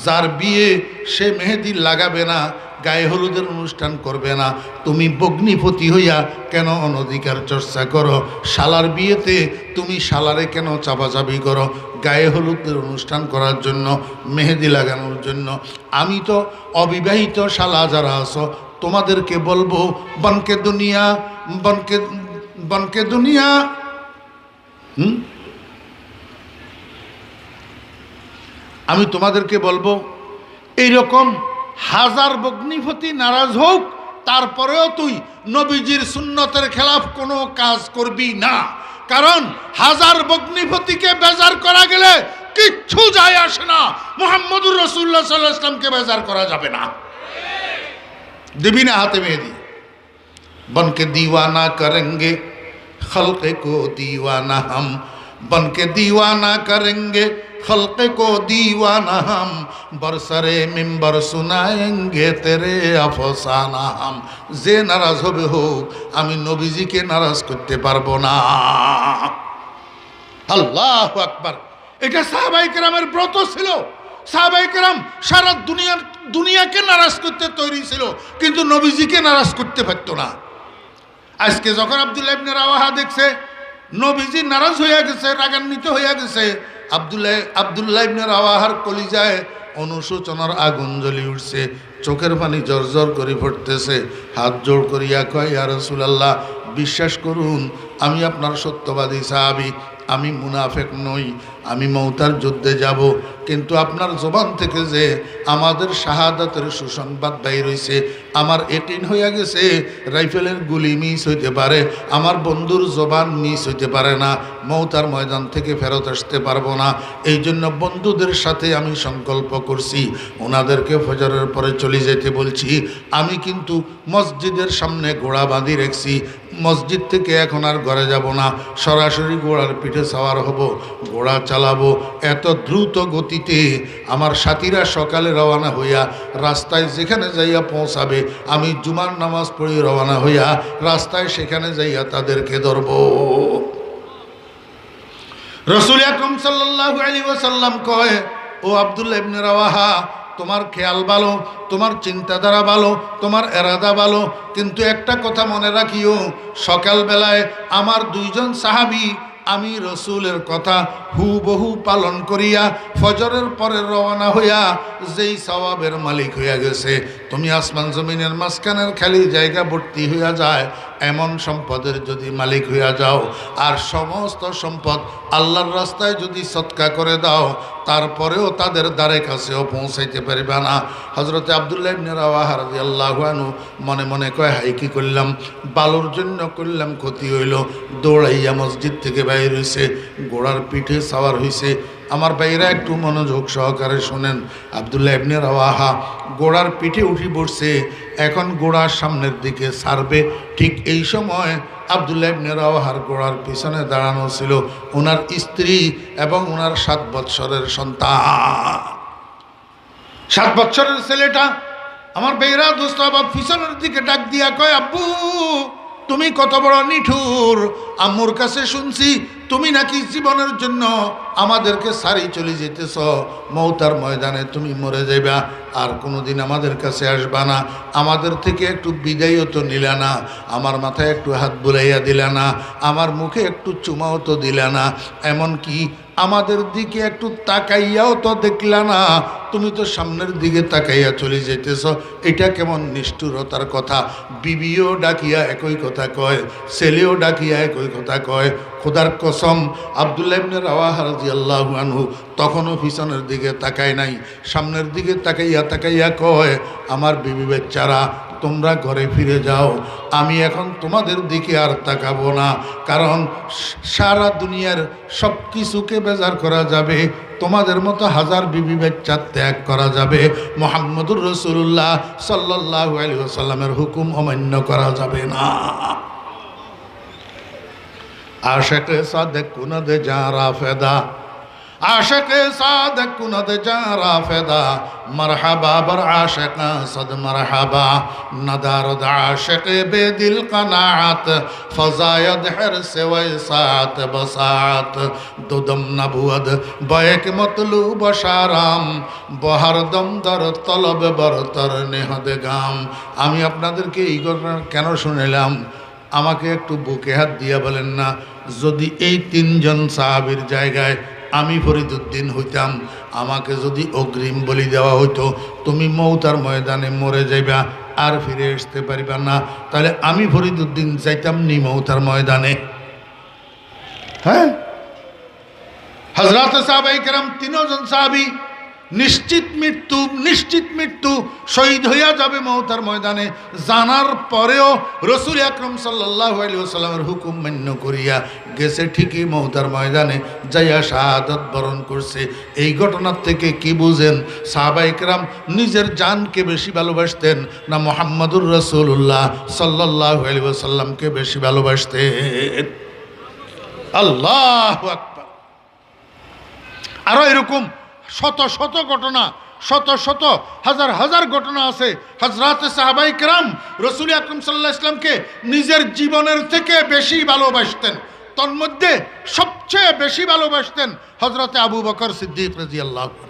S1: যার বিয়ে সে মেহেদি লাগাবে না, গায়ে হলুদের অনুষ্ঠান করবে না, তুমি বগ্নিপতি হইয়া কেন অনধিকার চর্চা করো? শালার বিয়েতে তুমি শালারে কেন চাপাচাপি করো গায়ে হলুদের অনুষ্ঠান করার জন্য, মেহেদি লাগানোর জন্য? আমি তো অবিবাহিত শালা যারা আছো তোমাদেরকে বলবো, বনকে দুনিয়া, বনকে দুনিয়া, আমি তোমাদেরকে বলবো এইরকম হাজার বগ্নিপতি নারাজ হোক, তারপরেও তুই নবীজির সুন্নতের খেলাফ কোনো কাজ করবি না। কারণ হাজার বগ্নিপতিকে বেজার করা গেলে কিচ্ছু যায় আসে না, মুহাম্মদুর রাসূলুল্লাহ সাল্লাল্লাহু আলাইহি ওয়াসাল্লামকে বেজার করা যাবে না। দিবি না হাতে মেহেদি। বনকে दीवाना करेंगे खल्क को दीवाना हम, बनके दीवाना करेंगे खल्क को दीवाना हम, बरसरे मिंबर सुनाएंगे तेरे अफसाना हम। যে নারাজ হবে হোক, আমি নবীজিকে নারাজ করতে পারবো না। আল্লাহু আকবার। এটা সাহাবায়ে কেরামের ব্রত ছিল। সাহাবায়ে কেরাম সারা দুনিয়াকে নারাজ করতে তৈরি ছিল, কিন্তু নবীজিকে নারাজ করতে পারতো না। আজকে যখন আব্দুল্লাহ ইবনে রাওয়াহা দেখছে নবীজি নারাজ হয়ে গেছে, রাগান্বিত হয়ে গেছে, আব্দুল্লাহ ইবনে রাওয়াহার কলিজায় অনুশোচনার আগুন জ্বলি উঠছে, চোখের পানি জর্জর করে পড়তেছে, হাত জোড় করিয়া কয়, ইয়া রাসূলুল্লাহ, বিশ্বাস করুন আমি আপনার সত্যবাদী সাহাবী, আমি মুনাফেক নই, আমি মৌতার যুদ্ধে যাব, কিন্তু আপনার জবান থেকে যে আমাদের শাহাদাতের সুসংবাদ বাইর হইছে, আমার এটিন হইয়া গেছে রাইফেলের গুলি মিস হইতে পারে, আমার বন্ধুর জবান মিস হইতে পারে না, মৌতার ময়দান থেকে ফেরত আসতে পারবো না। এই জন্য বন্ধুদের সাথে আমি সংকল্প করছি, ওনাদেরকে ফজরের পরে চলে যেতে বলছি। আমি কিন্তু মসজিদের সামনে ঘোড়া বাঁধি রেখেছি, মসজিদ থেকে এখন আর ঘরে যাব না, সরাসরি ঘোড়ার পিঠে সাওয়ার হব, ঘোড়া চালাবো। এত দ্রুত গতিতে আমার সাথীরা সকালে রওনা হইয়া রাস্তায় যেখানে যাইয়া পৌঁছাবে, আমি জুমার নামাজ পড়ি রওনা হইয়া রাস্তায় সেখানে যাইয়া তাদেরকে ধরব। রাসূল আকরাম সাল্লাল্লাহু আলাইহি ওয়াসাল্লাম কয়, ও আব্দুল্লাহ ইবনে রাওয়াহা, তোমার খেয়াল ভালো, তোমার চিন্তাধারা ভালো, তোমার এরাদা ভালো, কিন্তু একটা কথা মনে রাখিও, সকালবেলায় আমার দুইজন সাহাবী আমি রসুলের কথা হুবহু পালন করিয়া ফজরের পরে রওনা হইয়া যেই সওয়াবের মালিক হইয়া গেছে, তুমি আসমান জমিনের মাঝখানের খালি জায়গা ভর্তি হইয়া যায় এমন সম্পদের যদি মালিক হইয়া যাও, আর সমস্ত সম্পদ আল্লাহর রাস্তায় যদি সদকা করে দাও, তারপরেও তাদের দ্বারে কাছেও পৌঁছাইতে পারবে না। হযরতে আব্দুল্লাহ ইবনে রাওয়াহা রাদিয়াল্লাহু আনহু মনে মনে কয়, হাই কি করলাম, বালুর জন্য করলাম ক্ষতি হইল। দৌড়াইয়া মসজিদ থেকে বাইর হইছে, ঘোড়ার পিঠে সাওয়ার হইছে। আমার ভাইরা একটু মনোযোগ সহকারে শোনেন, আব্দুল্লাহ ইবনে রাওয়াহা ঘোড়ার পিঠে উঠে বসছে, এখন ঘোড়ার সামনের দিকে ছাড়বে। ঠিক এই সময় আব্দুল্লাহ ইবনে রাওয়াহার ঘোড়ার পিছনে দাঁড়ানো ছিল ওনার স্ত্রী এবং ওনার 7 বৎসরের সন্তান। 7 বৎসরের ছেলেটা আমার ভাইরা দোস্ত বাবা পিছনের দিকে ডাক দিয়া কয়, আব্বু তুমি কত বড় নিঠুর, আম্মুর কাছে শুনছি তুমি নাকি জীবনের জন্য আমাদেরকে সারি চলে যেতেছ, মৌতার ময়দানে তুমি মরে যাইবা, আর কোনোদিন আমাদের কাছে আসবা না, আমাদের থেকে একটু বিদায়ও তো নিলা না, আমার মাথায় একটু হাত বুলাইয়া দিলা না, আমার মুখে একটু চুমাও তো দিলা না, এমনকি আমাদের দিকে একটু তাকাইয়াও তো দেখলা না, তুমি তো সামনের দিকে তাকাইয়া চলে যেতেছ, এটা কেমন নিষ্ঠুরতার কথা। বিবিও ডাকিয়া একই কথা কয়, ছেলেও ডাকিয়া একই কথা কয়। খোদার কসম, আব্দুল্লাহ ইবনে রাওয়াহা রাদিয়াল্লাহু আনহু তখনও পিছনের দিকে তাকায় নাই, সামনের দিকে তাকাইয়া তাকাইয়া কয়, আমার বিবি বাচ্চারা তোমরা ঘরে ফিরে যাও, আমি এখন তোমাদের দিকে আর তাকাবো না, কারণ সারা দুনিয়ার সব কিছুকে বেজার করা যাবে, তোমাদের মতো হাজার বিবি বাচ্চা ত্যাগ করা যাবে, মুহাম্মদুর রাসূলুল্লাহ সাল্লাল্লাহু আলাইহি ওয়াসাল্লামের হুকুম অমান্য করা যাবে না। আশিক সাদেক কুনদ জারা ফেদা, आशिक़ सादक कुनद जारा फ़िदा, मरहबा बर आशिक़ सद मरहबा, नदारद आशिक़ बेदिल क़नाअत, फ़ज़ायद हिर्स वैसात बसात, दुदम नबुअद बैक मतलूब शाराम, बहरदम दर तलब बरतर नेहद गाम। আমি আপনাদেরকে এই ঘটনা কেন শুনাইলাম, আমাকে একটু বুকে হাত দিয়া বলেন না, যদি এই তিনজন সাহাবীর জায়গায় আমি ফরিদউদ্দিন হইতাম, আমাকে যদি অগ্রিম বলি দেওয়া হইতো তুমি মৌতার ময়দানে মরে যাইবা আর ফিরে আসতে পারিবা না, তাহলে আমি ফরিদউদ্দিন যাইতাম নি মৌতার ময়দানে? হ্যাঁ, হযরত সাহাবায়ে কেরাম তিনজন সাহাবী নিশ্চিত মৃত্যু শহীদ হইয়া যাবে মওতার ময়দানে, জানার পরেও রাসূল আকরাম সাল্লাল্লাহু আলাইহি ওয়াসাল্লামের হুকুম মান্য করিয়া গেছে, ঠিকই মওতার ময়দানে যাইয়া শাহাদাত বরণ করছে। এই ঘটনার থেকে কি বুঝেন? সাহাবায়ে কেরাম নিজের জানকে বেশি ভালোবাসতেন না মুহাম্মদুর রাসূলুল্লাহ সাল্লাল্লাহু আলাইহি ওয়াসাল্লামকে বেশি ভালোবাসতেন? আল্লাহু আকবার। আরো এরকম শত শত ঘটনা, শত শত হাজার হাজার ঘটনা আছে। হযরত সাহাবায়ে কেরাম রাসূল আকরাম সাল্লাল্লাহু আলাইহি ওয়াসাল্লামকে নিজের জীবনের থেকে বেশি ভালোবাসতেন। তন্মধ্যে সবচেয়ে বেশি ভালোবাসতেন হযরত আবু বকর সিদ্দিক রাদিয়াল্লাহু আনহু।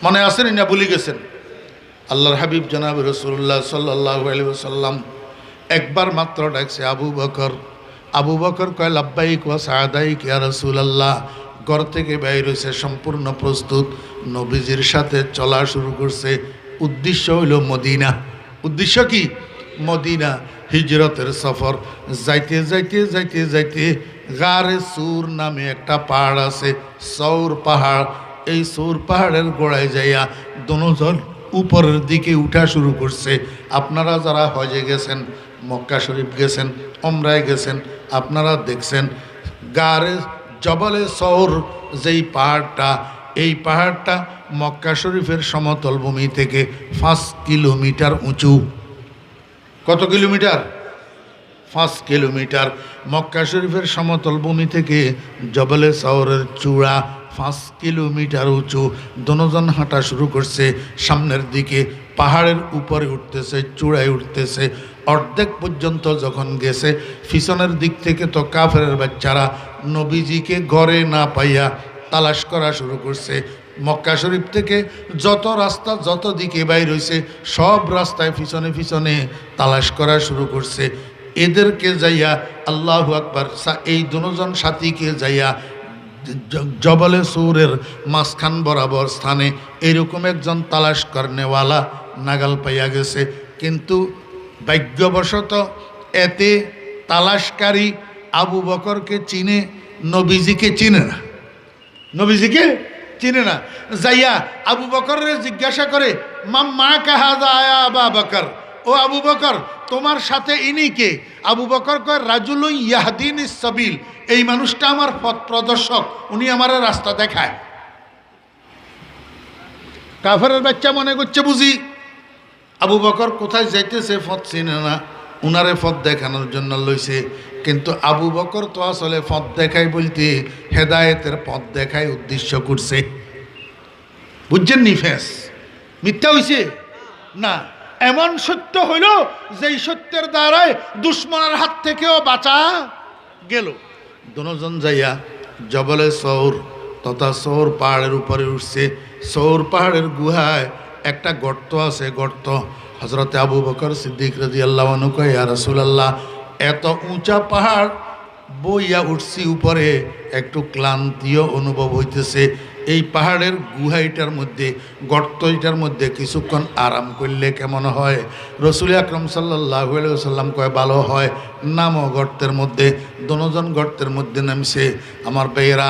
S1: মনে আছেন না ভুলে গেছেন? আল্লাহর হাবিব জনাব রাসূলুল্লাহ সাল্লাল্লাহু আলাইহি ওয়াসাল্লাম একবার মাত্র ডাকছে আবু বকর। আবু বকর কয় লাব্বাইক ওয়া সাআদাইক ইয়া রাসূলুল্লাহ। ঘর থেকে বাইর হইছে, সম্পূর্ণ প্রস্তুত, নবীজির সাথে চলা শুরু করছে। উদ্দেশ্য হইল মদিনা। উদ্দেশ্য কি? মদিনা, হিজরতের সফর। যাইতে যাইতে যাইতে যাইতে গারে সুর নামে একটা পাহাড় আছে, সৌর পাহাড়। এই সৌর পাহাড়ের গোড়ায় যাইয়া দুজন উপরের দিকে উঠা শুরু করছে। আপনারা যারা হজে গেছেন, মক্কা শরীফ গেছেন, ওমরায় গেছেন, আপনারা দেখছেন গারে জবলে সৌর যেই পাহাড়টা, এই পাহাড়টা মক্কা শরীফের সমতল ভূমি থেকে 5 কিলোমিটার উঁচু। কত কিলোমিটার? 5 কিলোমিটার। মক্কা শরীফের সমতল ভূমি থেকে জবলে সৌরের চূড়া 5 কিলোমিটার উঁচু। দুজন হাঁটা শুরু করছে সামনের দিকে, পাহাড়ের উপরে উঠতেছে, চূড়ায় উঠতেছে। অর্ধেক পর্যন্ত যখন গেছে, পিছনের দিক থেকে তো কাফেরের বাচ্চারা নবীজিকে ঘরে না পাইয়া তালাশ করা শুরু করছে। মক্কা শরীফ থেকে যত রাস্তা, যত দিকে বাইর হইছে, সব রাস্তায় পিছনে পিছনে তালাশ করা শুরু করছে। এদেরকে যাইয়া আল্লাহু আকবার, এই দুজন সাথীকে যাইয়া জবলে সৌরের মাঝখান বরাবর স্থানে এরকম একজন তালাশ করনেওয়ালা নাগাল পাইয়া গেছে। কিন্তু ভাগ্যবশত এতে তালাশকারী আবু বকরকে চিনে, নবীজিকে চিনে না। নবীজিকে চিনে না। যাইয়া আবু বকরের জিজ্ঞাসা করে, মা কাহাদা আয়া আবা বকর, ও আবু বকর তোমার সাথে ইনি কে? আবু বকর কয় রাজুলুন ইয়াহদিনিস সাবিল, এই মানুষটা আমার পথ প্রদর্শক, উনি আমার রাস্তা দেখায়। কাফেরের বাচ্চা মনে করছে বুঝি আবু বকর কোথায় যাইতেছে পথ চিনে না, উনারে পথ দেখানোর জন্য লইছে। কিন্তু আবু বকর তো আসলে পথ দেখায় বলতে হেদায়েতের পথ দেখায় উদ্দেশ্য করছে। বুঝছেন নি? ফেস মিথ্যা হইছে না, এমন সত্য হইল যেই সত্যের দ্বারায় দুশ্মনের হাত থেকেও বাঁচা গেল। দুজন যাইয়া জবলে সৌর তথা সৌর পাহাড়ের উপরে উঠছে। সৌর পাহাড়ের গুহায় একটা গর্ত আছে, গর্ত। হযরতে আবু বকর সিদ্দিক রাদিয়াল্লাহু আনহু কয়, ইয়া রাসূলুল্লাহ, এত উঁচা পাহাড় বইয়া উঠছি উপরে, একটু ক্লান্তিও অনুভব হইতেছে। এই পাহাড়ের গুহাইটার মধ্যে গর্তইটার মধ্যে কিছুক্ষণ আরাম করলে কেমন হয়? রসুল আকরম সাল্লাল্লাহু আলাইহি ওয়াসাল্লাম কয় ভালো হয়, নামো গর্তের মধ্যে। দোনোজন গর্তের মধ্যে নামছে। আমার ভাইয়েরা,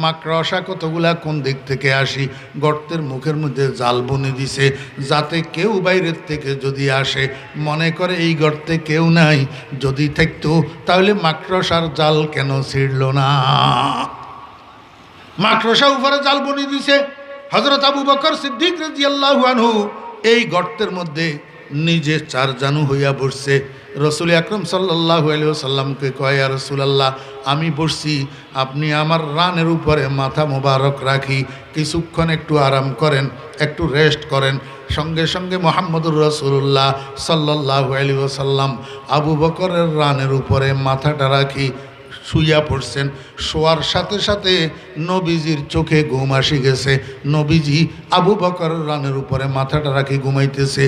S1: মাকড়সা কতগুলা কোন দিক থেকে আসি, গর্তের মুখের মধ্যে জাল বুনে দিছে, যাতে কেউ বাইরের থেকে যদি আসে মনে করে এই গর্তে কেউ নাই। যদি থাকতো তাহলে মাকড়সার জাল কেন ছিঁড়ল না? মাকড়সা উপরে জাল বুনে দিছে। হযরত আবু বকর সিদ্দিক রাদিয়াল্লাহু আনহু এই গর্তের মধ্যে নিজে চার জানু হইয়া বসছে। রসুল আকরম সাল্লাল্লাহু আলাইহি ওয়াসাল্লামকে কয়, ইয়া রাসূলুল্লাহ, আমি বসছি, আপনি আমার রানের উপরে মাথা মোবারক রাখি, কিছুক্ষণ একটু আরাম করেন, একটু রেস্ট করেন। সঙ্গে সঙ্গে মুহাম্মদুর রাসূলুল্লাহ সাল্লাল্লাহু আলাইহি ওয়াসাল্লাম আবু বকরের রানের উপরে মাথাটা রাখি শুইয়া পড়ছেন। শোয়ার সাথে সাথে নবীজির চোখে ঘুম আসি গেছে। নবীজি আবু বকরের রানের উপরে মাথাটা রাখি ঘুমাইতেছে।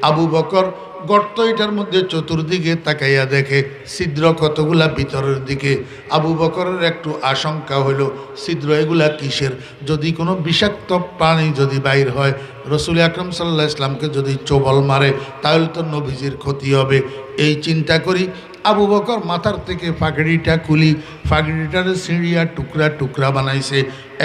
S1: আবু বকর গর্ত এটার মধ্যে চতুর্দিকে তাকাইয়া দেখে ছিদ্র কতগুলা ভিতরের দিকে। আবু বকরের একটু আশঙ্কা হইল, ছিদ্র এগুলা কিসের? যদি কোনো বিষাক্ত প্রাণী যদি বাইর হয়, রসুল আকরম সাল্লাল্লাহু আলাইহি ওয়াসাল্লামকে যদি চোবল মারে, তাহলে তো নবীজির ক্ষতি হবে। এই চিন্তা করি আবু বকর মাথার থেকে পাগড়িটা খুলি, পাগড়িটারে ছিঁড়িয়া টুকরা টুকরা বানাইছে।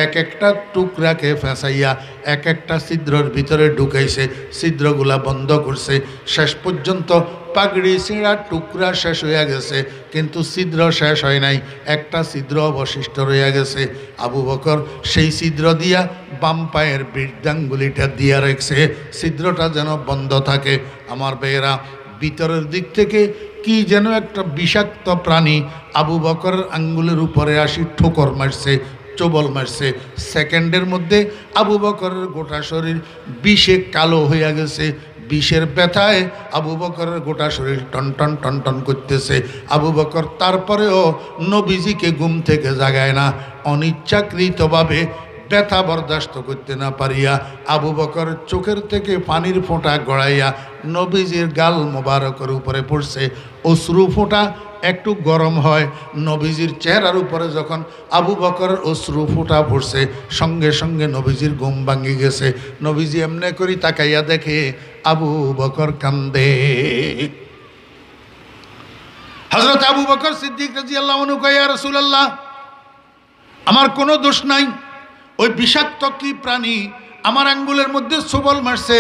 S1: এক একটা টুকরাকে ফেঁসাইয়া এক একটা ছিদ্রর ভিতরে ঢুকাইছে, ছিদ্রগুলা বন্ধ করছে। শেষ পর্যন্ত পাগড়ি ছিঁড়া টুকরা শেষ হইয়া গেছে, কিন্তু ছিদ্র শেষ হয় নাই, একটা ছিদ্র অবশিষ্ট রইয়া গেছে। আবু বকর সেই ছিদ্র দিয়া বাম পায়ের বৃদ্ধাঙ্গুলিটা দিয়া রেখেছে, ছিদ্রটা যেন বন্ধ থাকে। আমার ভাইয়েরা, ভিতরের দিক থেকে কি যেন একটা বিষাক্ত প্রাণী আবু বকরের আঙ্গুলের উপরে আসি ঠোকর মারছে, চোবল মারছে। সেকেন্ডের মধ্যে আবু বকরের গোটা শরীর বিষে কালো হইয়া গেছে। বিষের ব্যথায় আবু বকরের গোটা শরীর টনটন টনটন করতেছে। আবু বকর তারপরেও নবীজিকে ঘুম থেকে জাগায় না। অনিচ্ছাকৃতভাবে ব্যথা বরদাস্ত করতে না পারিয়া আবু বকর চোখের থেকে পানির ফোঁটা গড়াইয়া নবীজির গাল মোবারকের উপরে পড়ছে। অশ্রু ফোঁটা একটু গরম হয়, নবীজির চেহারার উপরে যখন আবু বকরের অশ্রু ফোঁটা পড়ছে, সঙ্গে সঙ্গে নবীজির ঘুম ভাঙি গেছে। নবীজি এমনি করি তাকাইয়া দেখে আবু বকর কান্দে। হযরত আবু বকর সিদ্দিক রাদিয়াল্লাহু আনহু কয়, ইয়া রাসূলুল্লাহ, আমার কোনো দোষ নাই, ওই বিষাক্ত কি প্রাণী আমার আঙ্গুলের মধ্যে ছোবল মারছে,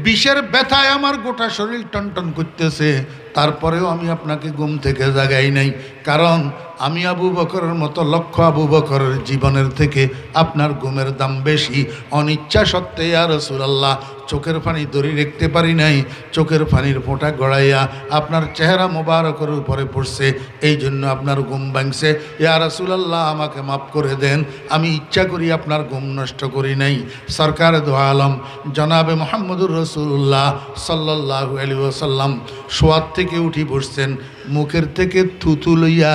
S1: বিষের ব্যথায় আমার গোটা শরীর টনটন করতেছে, তারপরেও আমি আপনাকে ঘুম থেকে জাগাই নাই, কারণ আমি আবু বকরের মতো লক্ষ আবু বকরের জীবনের থেকে আপনার ঘুমের দাম বেশি। অনিচ্ছা সত্ত্বে ইয়া রাসূলুল্লাহ চোখের পানি ধরে রাখতে পারি নাই, চোখের পানির ফোঁটা গড়াইয়া আপনার চেহারা মোবারকের উপরে পড়ছে, এই জন্য আপনার ঘুম ভাঙছে। ইয়া রাসূলুল্লাহ, আমাকে মাফ করে দেন, আমি ইচ্ছা করি আপনার ঘুম নষ্ট করি নাই। সরকার দো আলম জনাবে মুহাম্মদুর রাসূলুল্লাহ সাল্লাল্লাহু আলাইহি ওয়াসাল্লাম শোয়ার থেকে উঠি বসছেন, মুখের থেকে থুথু লইয়া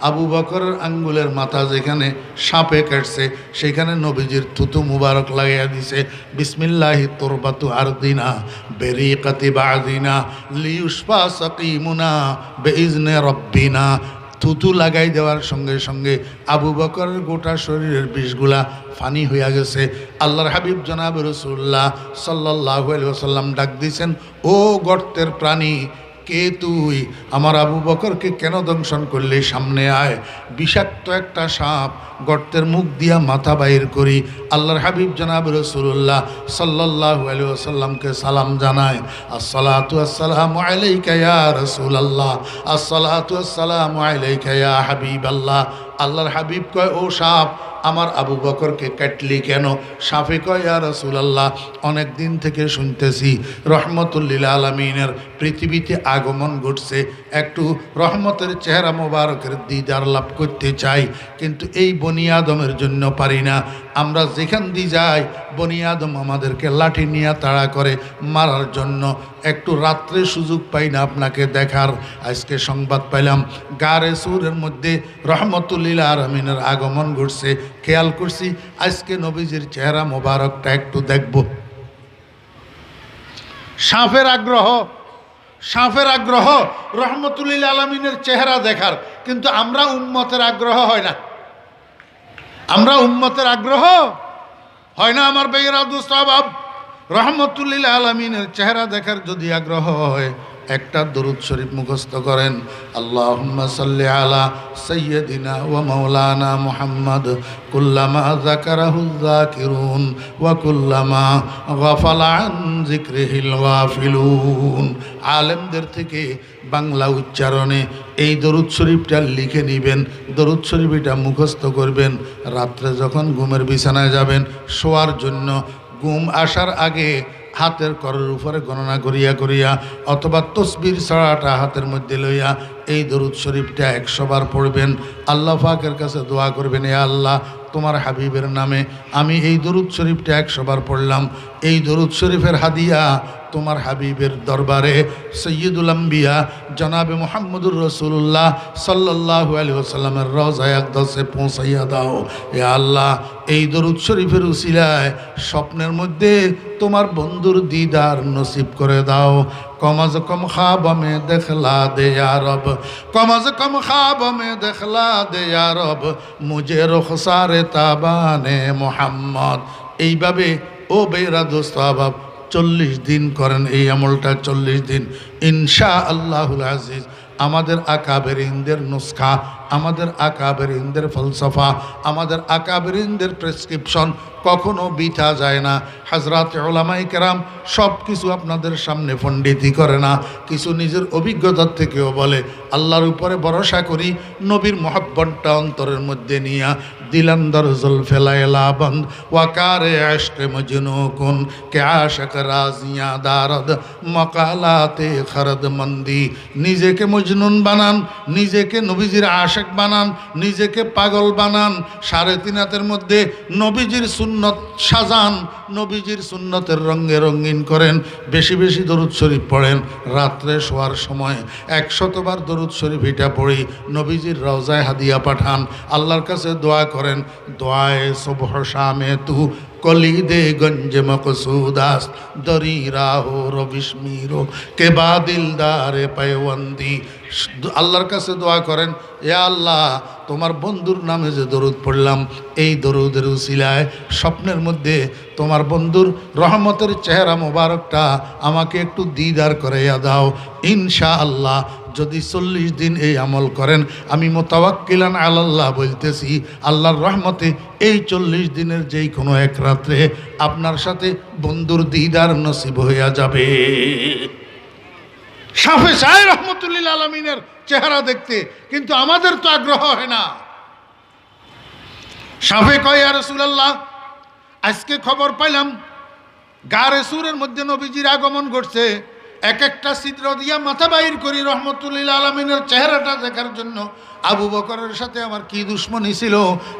S1: আবু বকরের আঙ্গুলের মাথা যেখানে সাপে কাটছে সেখানে নবীজির থুতু মুবারক লাগাইয়া দিছে। বিসমিল্লাহি তুরবাতু আরদিনা বেরিকাতি বাদিনা লিউশফা সাকিমুনা বেইজনে রব্বিনা। থুতু লাগাই দেওয়ার সঙ্গে সঙ্গে আবু বকরের গোটা শরীরের বিষগুলা ফানি হইয়া গেছে। আল্লাহর হাবিব জনাব রাসূলুল্লাহ সাল্লাল্লাহু আলাইহি ওয়াসাল্লাম ডাক দিয়েছেন, ও গর্তের প্রাণী, কে তুই? আমার আবু বকরকে কেন দংশন করলে? সামনে আয়। বিষাক্ত একটা সাপ গর্তের মুখ দিয়া মাথা বাইর করি। আল্লাহর হাবিব জনাব রাসূলুল্লাহ সাল্লাল্লাহু আলাইহি ওয়াসাল্লামকে সালাম জানায়, আসসালাতু আসসালামু আলাইকা ইয়া রাসূলুল্লাহ, আসসালাতু আসসালামু আলাইকা ইয়া হাবিবাল্লাহ। আল্লাহর হাবিব কয়, ও সাপ, আমার আবু বকরকে কাটলি কেন? সাপে কয়, ইয়া রাসূলুল্লাহ, অনেক দিন থেকে শুনতেছি রহমতুল লিল আলামিনের পৃথিবীতে আগমন ঘটছে, একটু রহমতের চেহারা মোবারকের দিদার লাভ করতে চাই, কিন্তু এই বনি আদমের জন্য পারি না। আমরা যেখান দিয়ে যাই বনি আদম আমাদেরকে লাঠি নিয়ে তাড়া করে মারার জন্য, একটু রাত্রে সুযোগ পাই না আপনাকে দেখার। আজকে সংবাদ পাইলাম গারে সুরের মধ্যে রহমতুল লিল আলামিনের আগমন ঘটছে, খেয়াল করছি আজকে নবীজির চেহারা মোবারকটা একটু দেখব। সাপের আগ্রহ, সাপের আগ্রহ রহমতুল লিল আলামিনের চেহারা দেখার, কিন্তু আমরা উম্মতের আগ্রহ হয় না। আমরা উম্মতের আগ্রহ হয় না আমার ভাইয়েরা দোস্ত আহবাব, রহমতুল্লিল আলমিনের চেহারা দেখার যদি আগ্রহ হয় একটা দরুদ শরীফ মুখস্থ করেন, আল্লাহুম্মা সাল্লি আলা সাইয়্যিদিনা ওয়া মাওলানা মুহাম্মদ কুল্লামা যাকারাহু যাকিরুন ওয়া কুল্লামা গাফালা আন যিকরিহিল গাফিলুন। আলেমদের থেকে বাংলা উচ্চারণে এই দরুদ শরীফটা লিখে নেবেন, দরুদ শরীফ এটা মুখস্থ করবেন। রাত্রে যখন ঘুমের বিছানায় যাবেন শোয়ার জন্য, ঘুম আসার আগে হাতের করের উপরে গণনা করিয়া করিয়া অথবা তসবির ছড়াটা হাতের মধ্যে লইয়া এই দরুদ শরীফটা 100 বার পড়বেন। আল্লাহ পাকের কাছে দোয়া করবেন, এ আল্লাহ তোমার হাবিবের নামে আমি এই দরুদ শরীফটা 100 বার পড়লাম। এই দরুদ শরীফের হাদিয়া তোমার হাবিবের দরবারে সৈয়দুল আম্বিয়া জনাবে মুহাম্মদুর রাসূলুল্লাহ সাল্লাল্লাহু আলাইহি ওয়াসাল্লামের রওজায়ে আকদাসে পৌঁছাইয়া দাও। এ আল্লাহ এই দরুদ শরীফের উসিলায় স্বপ্নের মধ্যে তোমার বন্ধুর দিদার নসিব করে দাও। कम अज कम ख्वाब में दिखला दे या रब, कम अज कम ख्वाब में दिखला दे या रब, मुझे रुखसार ताबाने मोहम्मद। এইভাবে ও বেরা দোস্ত আহবাব 40 দিন করেন এই আমলটা, 40 দিন ইনশাআল্লাহুল আজিজ। আমাদের আকাবেরিনদের নুসখা, আমাদের আকাবেরিনদের ফলসফা, আমাদের আকাবেরিনদের প্রেসক্রিপশন কখনো বিথা যায় না। হযরত উলামায়ে কেরাম সব কিছু আপনাদের সামনে পণ্ডিতি করে না, কিছু নিজের অভিজ্ঞতার থেকেও বলে। আল্লাহর উপরে ভরসা করি, নবীর মহব্বতটা অন্তরের মধ্যে নিয়া দিলান্দর জুলফেলাইলা বন্ধ ওয়াকারে আশকে মজনুকুন কে আশক রাজিয়া দারদ মকালাতে খরদ মন্দি। নিজেকে মজনুন বানান, নিজেকে নবীজির আশেক বানান, নিজেকে পাগল বানান। 3.5 হাতের মধ্যে নবীজির সুন্নত সাজান, নবীজির সুন্নতের রঙে রঙিন করেন। বেশি বেশি দরুদ শরীফ পড়েন। রাত্রে শোয়ার সময় 100 বার দরুদ শরীফ এটা পড়ি, নবীজির রওজায় হাদিয়া পাঠান, আল্লাহর কাছে দোয়া করেন। দোয়ায়ে সুবহ শামে তু কলিদে গঞ্জ মকসুদাস দরি রাহো রবিশমিরো কে বাদিলদারে পায়বন্দি। আল্লাহর কাছে দোয়া করেন, এ আল্লাহ তোমার বন্ধুর নামে যে দরুদ পড়লাম এই দরুদের উসিলায় স্বপ্নের মধ্যে তোমার বন্ধুর রহমতের চেহারা মোবারকটা আমাকে একটু দিদার করাইয়া দাও। ইনশাআল্লাহ যদি 40 দিন এই আমল করেন, আমি মুতাওয়াক্কিলান আলাল্লাহ বলতেছি, আল্লাহর রহমতে এই 40 দিনের যেই কোনো এক রাত্রে আপনার সাথে বন্ধুর দিদার নসিব হইয়া যাবে। শাফে চায় রহমতুল্লিল আলমিনের চেহারা দেখতে, কিন্তু আমাদের তো আগ্রহ হয় না। শাফে কয়, ইয়া রাসূলুল্লাহ আজকে খবর পাইলাম গারে সুরের মধ্যে নবীজির আগমন ঘটছে, এক একটা ছিদ্র দিয়া মাথা বাইর করি রহমতুল্লিল আলমিনের চেহারাটা দেখার জন্য। আবু বকরের সাথে আমার কি দুশ্মনী ছিল,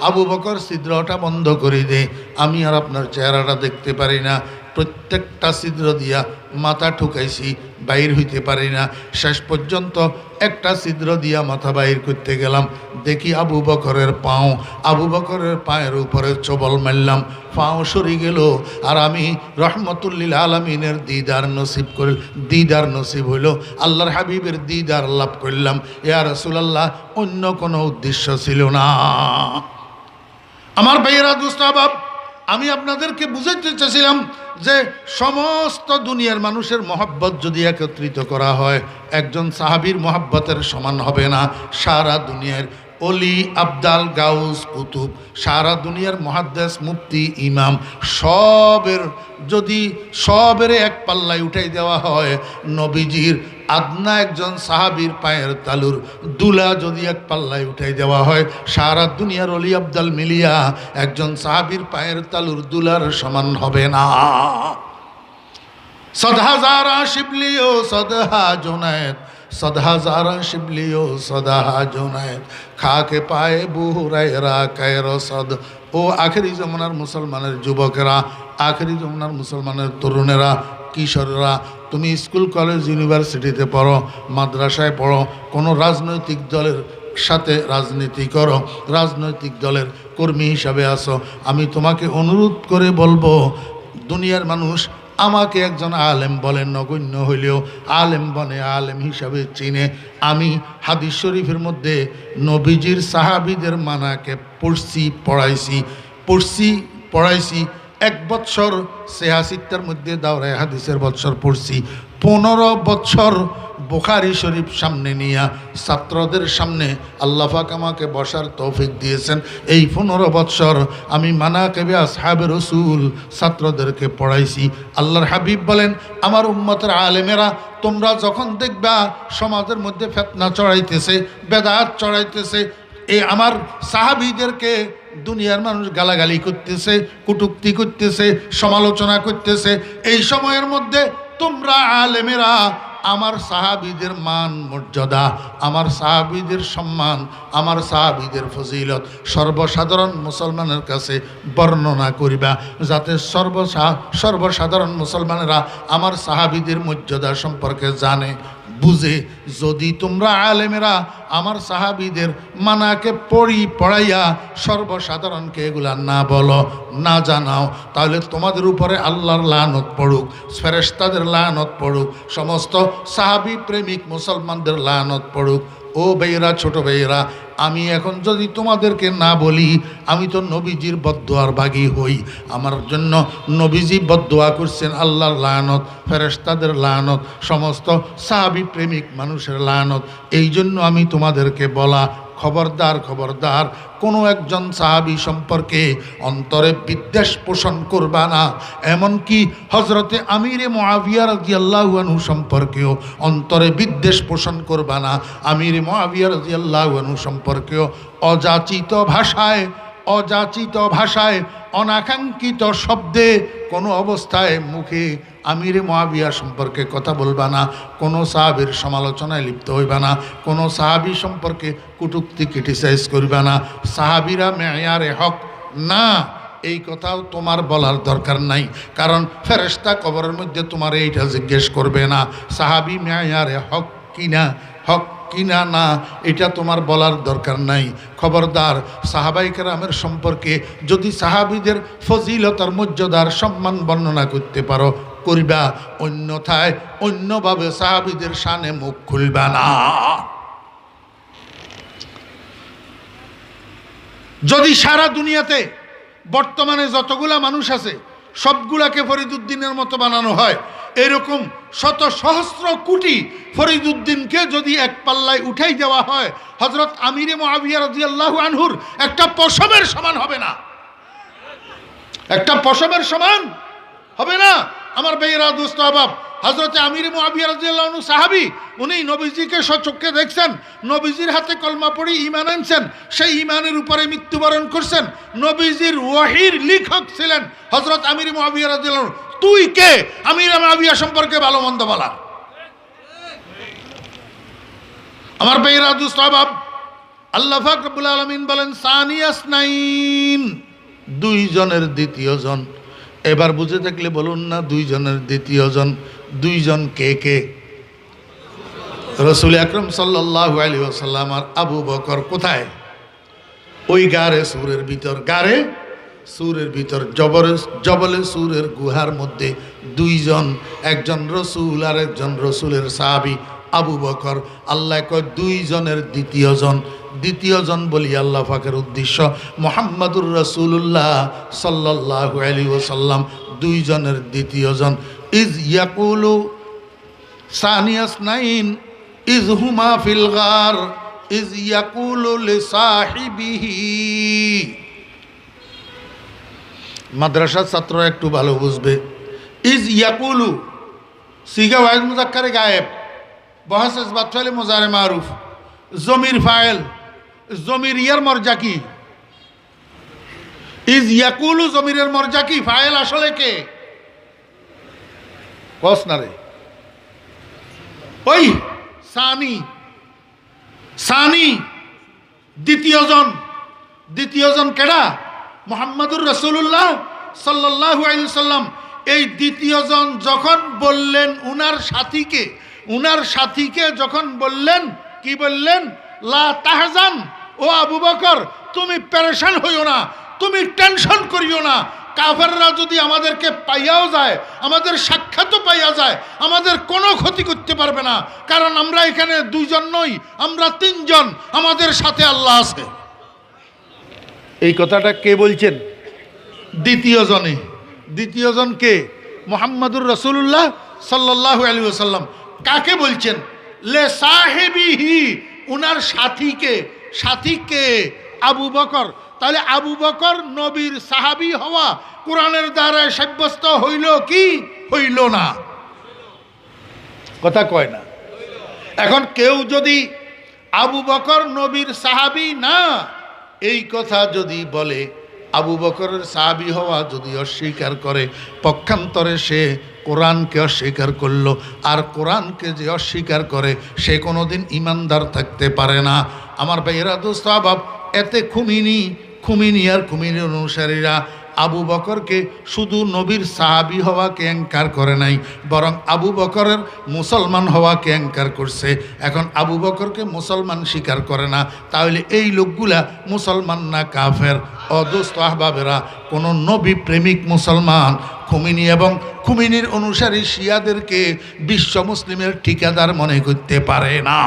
S1: আবু বকর ছিদ্রটা বন্ধ করে দে, আমি আর আপনার চেহারাটা দেখতে পারি না। প্রত্যেকটা ছিদ্র দিয়া মাথা ঠুকাইছি, বাইর হইতে পারি না। শেষ পর্যন্ত একটা ছিদ্র দিয়া মাথা বাইর করতে গেলাম, দেখি আবু বকরের পাও, আবু বকরের পায়ের উপরে চবল মারলাম, পাও সরি গেল। আর আমি রহমতুল্লিল আলমিনের দিদার নসিব করল, দিদার নসিব হইল, আল্লাহর হাবিবের দিদার লাভ করলাম। ইয়া রাসূলুল্লাহ অন্য কোনো উদ্দেশ্য ছিল না। আমার ভাইয়েরা দোস্ত আহবাব, আমি আপনাদেরকে বুঝাতে চেয়েছিলাম যে সমস্ত দুনিয়ার মানুষের মহব্বত যদি একত্রিত করা হয়, একজন সাহাবীর মহব্বতের সমান হবে না। সারা দুনিয়ার অলি আবদাল গাউস কুতুব, সারা দুনিয়ার মুহাদ্দিস মুফতি ইমাম সবের এক পাল্লায় উঠাই দেওয়া হয়, নবীজির আদনা একজন সাহাবীর পায়ের তালুর দুলা যদি এক পাল্লায় উঠাই দেওয়া হয়, সারা দুনিয়ার অলি আবদাল মিলিয়া একজন সাহাবীর পায়ের তালুর দুলার সমান হবে না। 100,000 শিবলিও সদহা জুনায়েদ, 100,000 শিবলিও সদহা জুনায়েদ, খাকে পায়ে বুহুরায়রা কায়রসদ। ও আখেরি জমানার মুসলমানের যুবকেরা, আখেরি জমানার মুসলমানের তরুণেরা, কিশোররা, তুমি স্কুল কলেজ ইউনিভার্সিটিতে পড়ো, মাদ্রাসায় পড়ো, কোনো রাজনৈতিক দলের সাথে রাজনীতি করো, রাজনৈতিক দলের কর্মী হিসাবে আসো, আমি তোমাকে অনুরোধ করে বলবো, দুনিয়ার মানুষ আমাকে একজন আলেম বলেন, নগণ্য হইলেও আলেম বনে, আলেম হিসাবে চিনে। আমি হাদিস শরীফের মধ্যে নবীজির সাহাবীদের মানাকে পড়ছি, পড়াইছি, 1 বছর সেহাসিত্তার মধ্যে দাওরায়ে হাদিসের বছর পড়ছি, 15 বছর বুখারী শরীফ সামনে নিয়ে ছাত্রদের সামনে আল্লাহ পাক আমাকে বসার তৌফিক দিয়েছেন। এই 15 বছর আমি মানাকিবে আসহাবে রাসূল ছাত্রদেরকে পড়াইছি। আল্লাহর হাবিব বলেন, আমার উম্মতের আলেমেরা তোমরা যখন দেখবা সমাজের মধ্যে ফিতনা চড়াইতেছে, বেদাত চড়াইতেছে, এই আমার সাহাবীদেরকে দুনিয়ার মানুষ গালাগালি করতেছে, কটূক্তি করতেছে, সমালোচনা করতেছে, এই সময়ের মধ্যে তোমরা আলেমেরা আমার সাহাবীদের মান মর্যাদা, আমার সাহাবীদের সম্মান, আমার সাহাবীদের ফজিলত সর্বসাধারণ মুসলমানের কাছে বর্ণনা করিবা, যাতে সর্বসাধারণ মুসলমানেরা আমার সাহাবীদের মর্যাদা সম্পর্কে জানে, বুঝে। যদি তোমরা আলেমেরা আমার সাহাবীদের মানাকে পড়াইয়া সর্বসাধারণকে এগুলা না বলো, না জানাও, তাহলে তোমাদের উপরে আল্লাহর লানত পড়ুক, ফেরেশতাদের লানত পড়ুক, সমস্ত সাহাবী প্রেমিক মুসলমানদের লানত পড়ুক। ও ভাইয়েরা, ছোট ভাইয়েরা, আমি এখন যদি তোমাদেরকে না বলি, আমি তো নবীজির বদদোয়ার ভাগী হই। আমার জন্য নবীজি বদদোয়া করছেন, আল্লাহর লানত, ফেরেশতাদের লানত, সমস্ত সাহাবী প্রেমিক মানুষের লানত। এই জন্য আমি তোমাদেরকে বলা, খবরদার খবরদার, কোনো একজন সাহাবী সম্পর্কে অন্তরে বিদ্বেষ পোষণ করবা না। এমনকি হজরতে আমিরে মুআবিয়া রাদিয়াল্লাহু আনহু সম্পর্কেও অন্তরে বিদ্বেষ পোষণ করবা না। আমিরে মুআবিয়া রাদিয়াল্লাহু আনহু সম্পর্কেও অযাচিত ভাষায় অনাকাঙ্ক্ষিত শব্দে কোনো অবস্থায় মুখে আমিরে মুআবিয়া সম্পর্কে কথা বলবা না, কোনো সাহাবীর সমালোচনায় লিপ্ত হইবা না, কোনো সাহাবী সম্পর্কে কটূক্তি ক্রিটিসাইজ করবা না। সাহাবীরা মেয়ারে হক না, এই কথাও তোমার বলার দরকার নাই, কারণ ফেরেশতা কবরের মধ্যে তোমার এইটা জিজ্ঞেস করবে না সাহাবী মেয়ারে হক কিনা না, এটা তোমার বলার দরকার নাই। খবরদার, সাহাবায়ে কেরামের সম্পর্কে যদি সাহাবীদের ফজিলতার মর্যাদার সম্মান বর্ণনা করতে পারো করিবা, অন্যথায় অন্যভাবে সাহাবীদের শানে মুখ খুলবা না। যদি সারা দুনিয়াতে বর্তমানে যতগুলা মানুষ আছে সবগুলাকে ফরিদুদ্দিনের মতো বানানো হয়, এরকম শত সহস্র কোটি ফরিদুদ্দিনকে যদি এক পাল্লায় উঠাই দেওয়া হয়, হযরত আমিরে মুআবিয়া রাদিয়াল্লাহু আনহুর একটা পশমের সমান হবে না, একটা পশমের সমান হবে না। আমার ভাইয়েরা, দোস্ত আহবাব, হযরত আমিরে মুআবিয়া রাদিয়াল্লাহু আনহু সাহাবী, উনি নবীজিকে স্বচক্ষে দেখছেন, নবীজির হাতে কলমা পড়ে ঈমান আনছেন, সেই ঈমানের উপরে মৃত্যুবরণ করছেন। নবীজির ওহীর লেখক ছিলেন হযরত আমিরে মুআবিয়া রাদিয়াল্লাহু আনহু। তুই কে আমিরে মুআবিয়া সম্পর্কে ভালো মন্দ বলার? আমার ভাইয়েরা, দোস্ত আহবাব, আল্লাহ পাক রব্বুল আলামিন বলেন, সানিয়াস নাইন, দুইজনের দ্বিতীয় জন। এবার বুঝে থাকলে বলুন না, দুইজনের দ্বিতীয় জন। দুইজন কে কে? রাসূল আকরাম সাল্লাল্লাহু আলাইহি ওয়াসাল্লাম আর আবু বকর। কোথায়? ওই গারে সুরের ভিতর, গারে সুরের ভিতর, জবলে সুরের গুহার মধ্যে দুইজন, একজন রসুল আর একজন রসুলের সাহাবী আবু বকর। আল্লাহ কয় দুইজনের দ্বিতীয় জন। দ্বিতীয় জন বলি আল্লাহ পাকের উদ্দেশ্য মুহাম্মাদুর রাসূলুল্লাহ সাল্লাল্লাহু আলাইহি ওয়াসাল্লাম, দুইজনের দ্বিতীয় জন। ইজ ইয়াকুলু সানিয়াস নাইন ইজ হুমা ফিল গার ইজ ইয়াকুলু লিসাহিবিহি। মাদ্রাসার ছাত্র একটু ভালো বুঝবে। ইজ ইয়াকুলু সিগা ওয়াহিদ মুযাক্কারে গায়েব, বহাস ইসবাত ফাইলে মুজারে মারুফ, জমির ফাইল, জমির ইয়ার মর্জা কি? ইজ ইয়াকুলু জমিরের মর্জা কি? ফাইল আসলে কে? কস না রে, ওই সানি দ্বিতীয় জন কেডা? মুহাম্মাদুর রাসূলুল্লাহ সাল্লাল্লাহু আলাইহি ওয়াসাল্লাম। এই দ্বিতীয় জন যখন বললেন উনার সাথীকে যখন বললেন, কি বললেন? লা তাহজান, ও আবু বকর, তুমি পেরেশান হইও না, তুমি টেনশন করিও না। কাফেররা যদি আমাদেরকে পাইয়াও যায়, আমাদের সাক্ষাৎও পাইয়া যায়, আমাদের কোনো ক্ষতি করতে পারবে না, কারণ আমরা এখানে দুইজন নই, আমরা তিনজন, আমাদের সাথে আল্লাহ আছে। এই কথাটা কে বলছেন? দ্বিতীয় জনে। দ্বিতীয়জন কে? মুহাম্মাদুর রাসূলুল্লাহ সাল্লাল্লাহু আলাইহি ওয়াসাল্লাম। কাকে বলছেন? লে সাহেবিহি, উনার সাথীকে। সাথীকে আবু বকর। তাহলে আবু বকর নবীর সাহাবী হওয়া কোরআনের দ্বারা সাব্যস্ত হইল কি হইল না? কথা কয় না। এখন কেউ যদি আবু বকর নবীর সাহাবী না এই কথা যদি বলে, আবু বকরের সাহাবী হওয়া যদি অস্বীকার করে, পক্ষান্তরে সে কোরআনকে অস্বীকার করলো। আর কোরআনকে যে অস্বীকার করে সে কোনোদিন ইমানদার থাকতে পারে না। আমার ভাইয়েরা, দোস্ত আহবাব, এতে খুমিনি আর খুমিনির অনুসারীরা আবু বকরকে শুধু নবীর সাহাবী হওয়াকে অ্যাঙ্কার করে নাই, বরং আবু বকরের মুসলমান হওয়াকে অ্যাঙ্কার করছে। এখন আবু বকরকে মুসলমান স্বীকার করে না, তাহলে এই লোকগুলা মুসলমান না কাফের? অদোস্ত আহবাবেরা, কোনো নবী প্রেমিক মুসলমান খুমিনি এবং খুমিনির অনুসারী শিয়াদেরকে বিশ্ব মুসলিমের ঠিকাদার মনে করতে পারে না।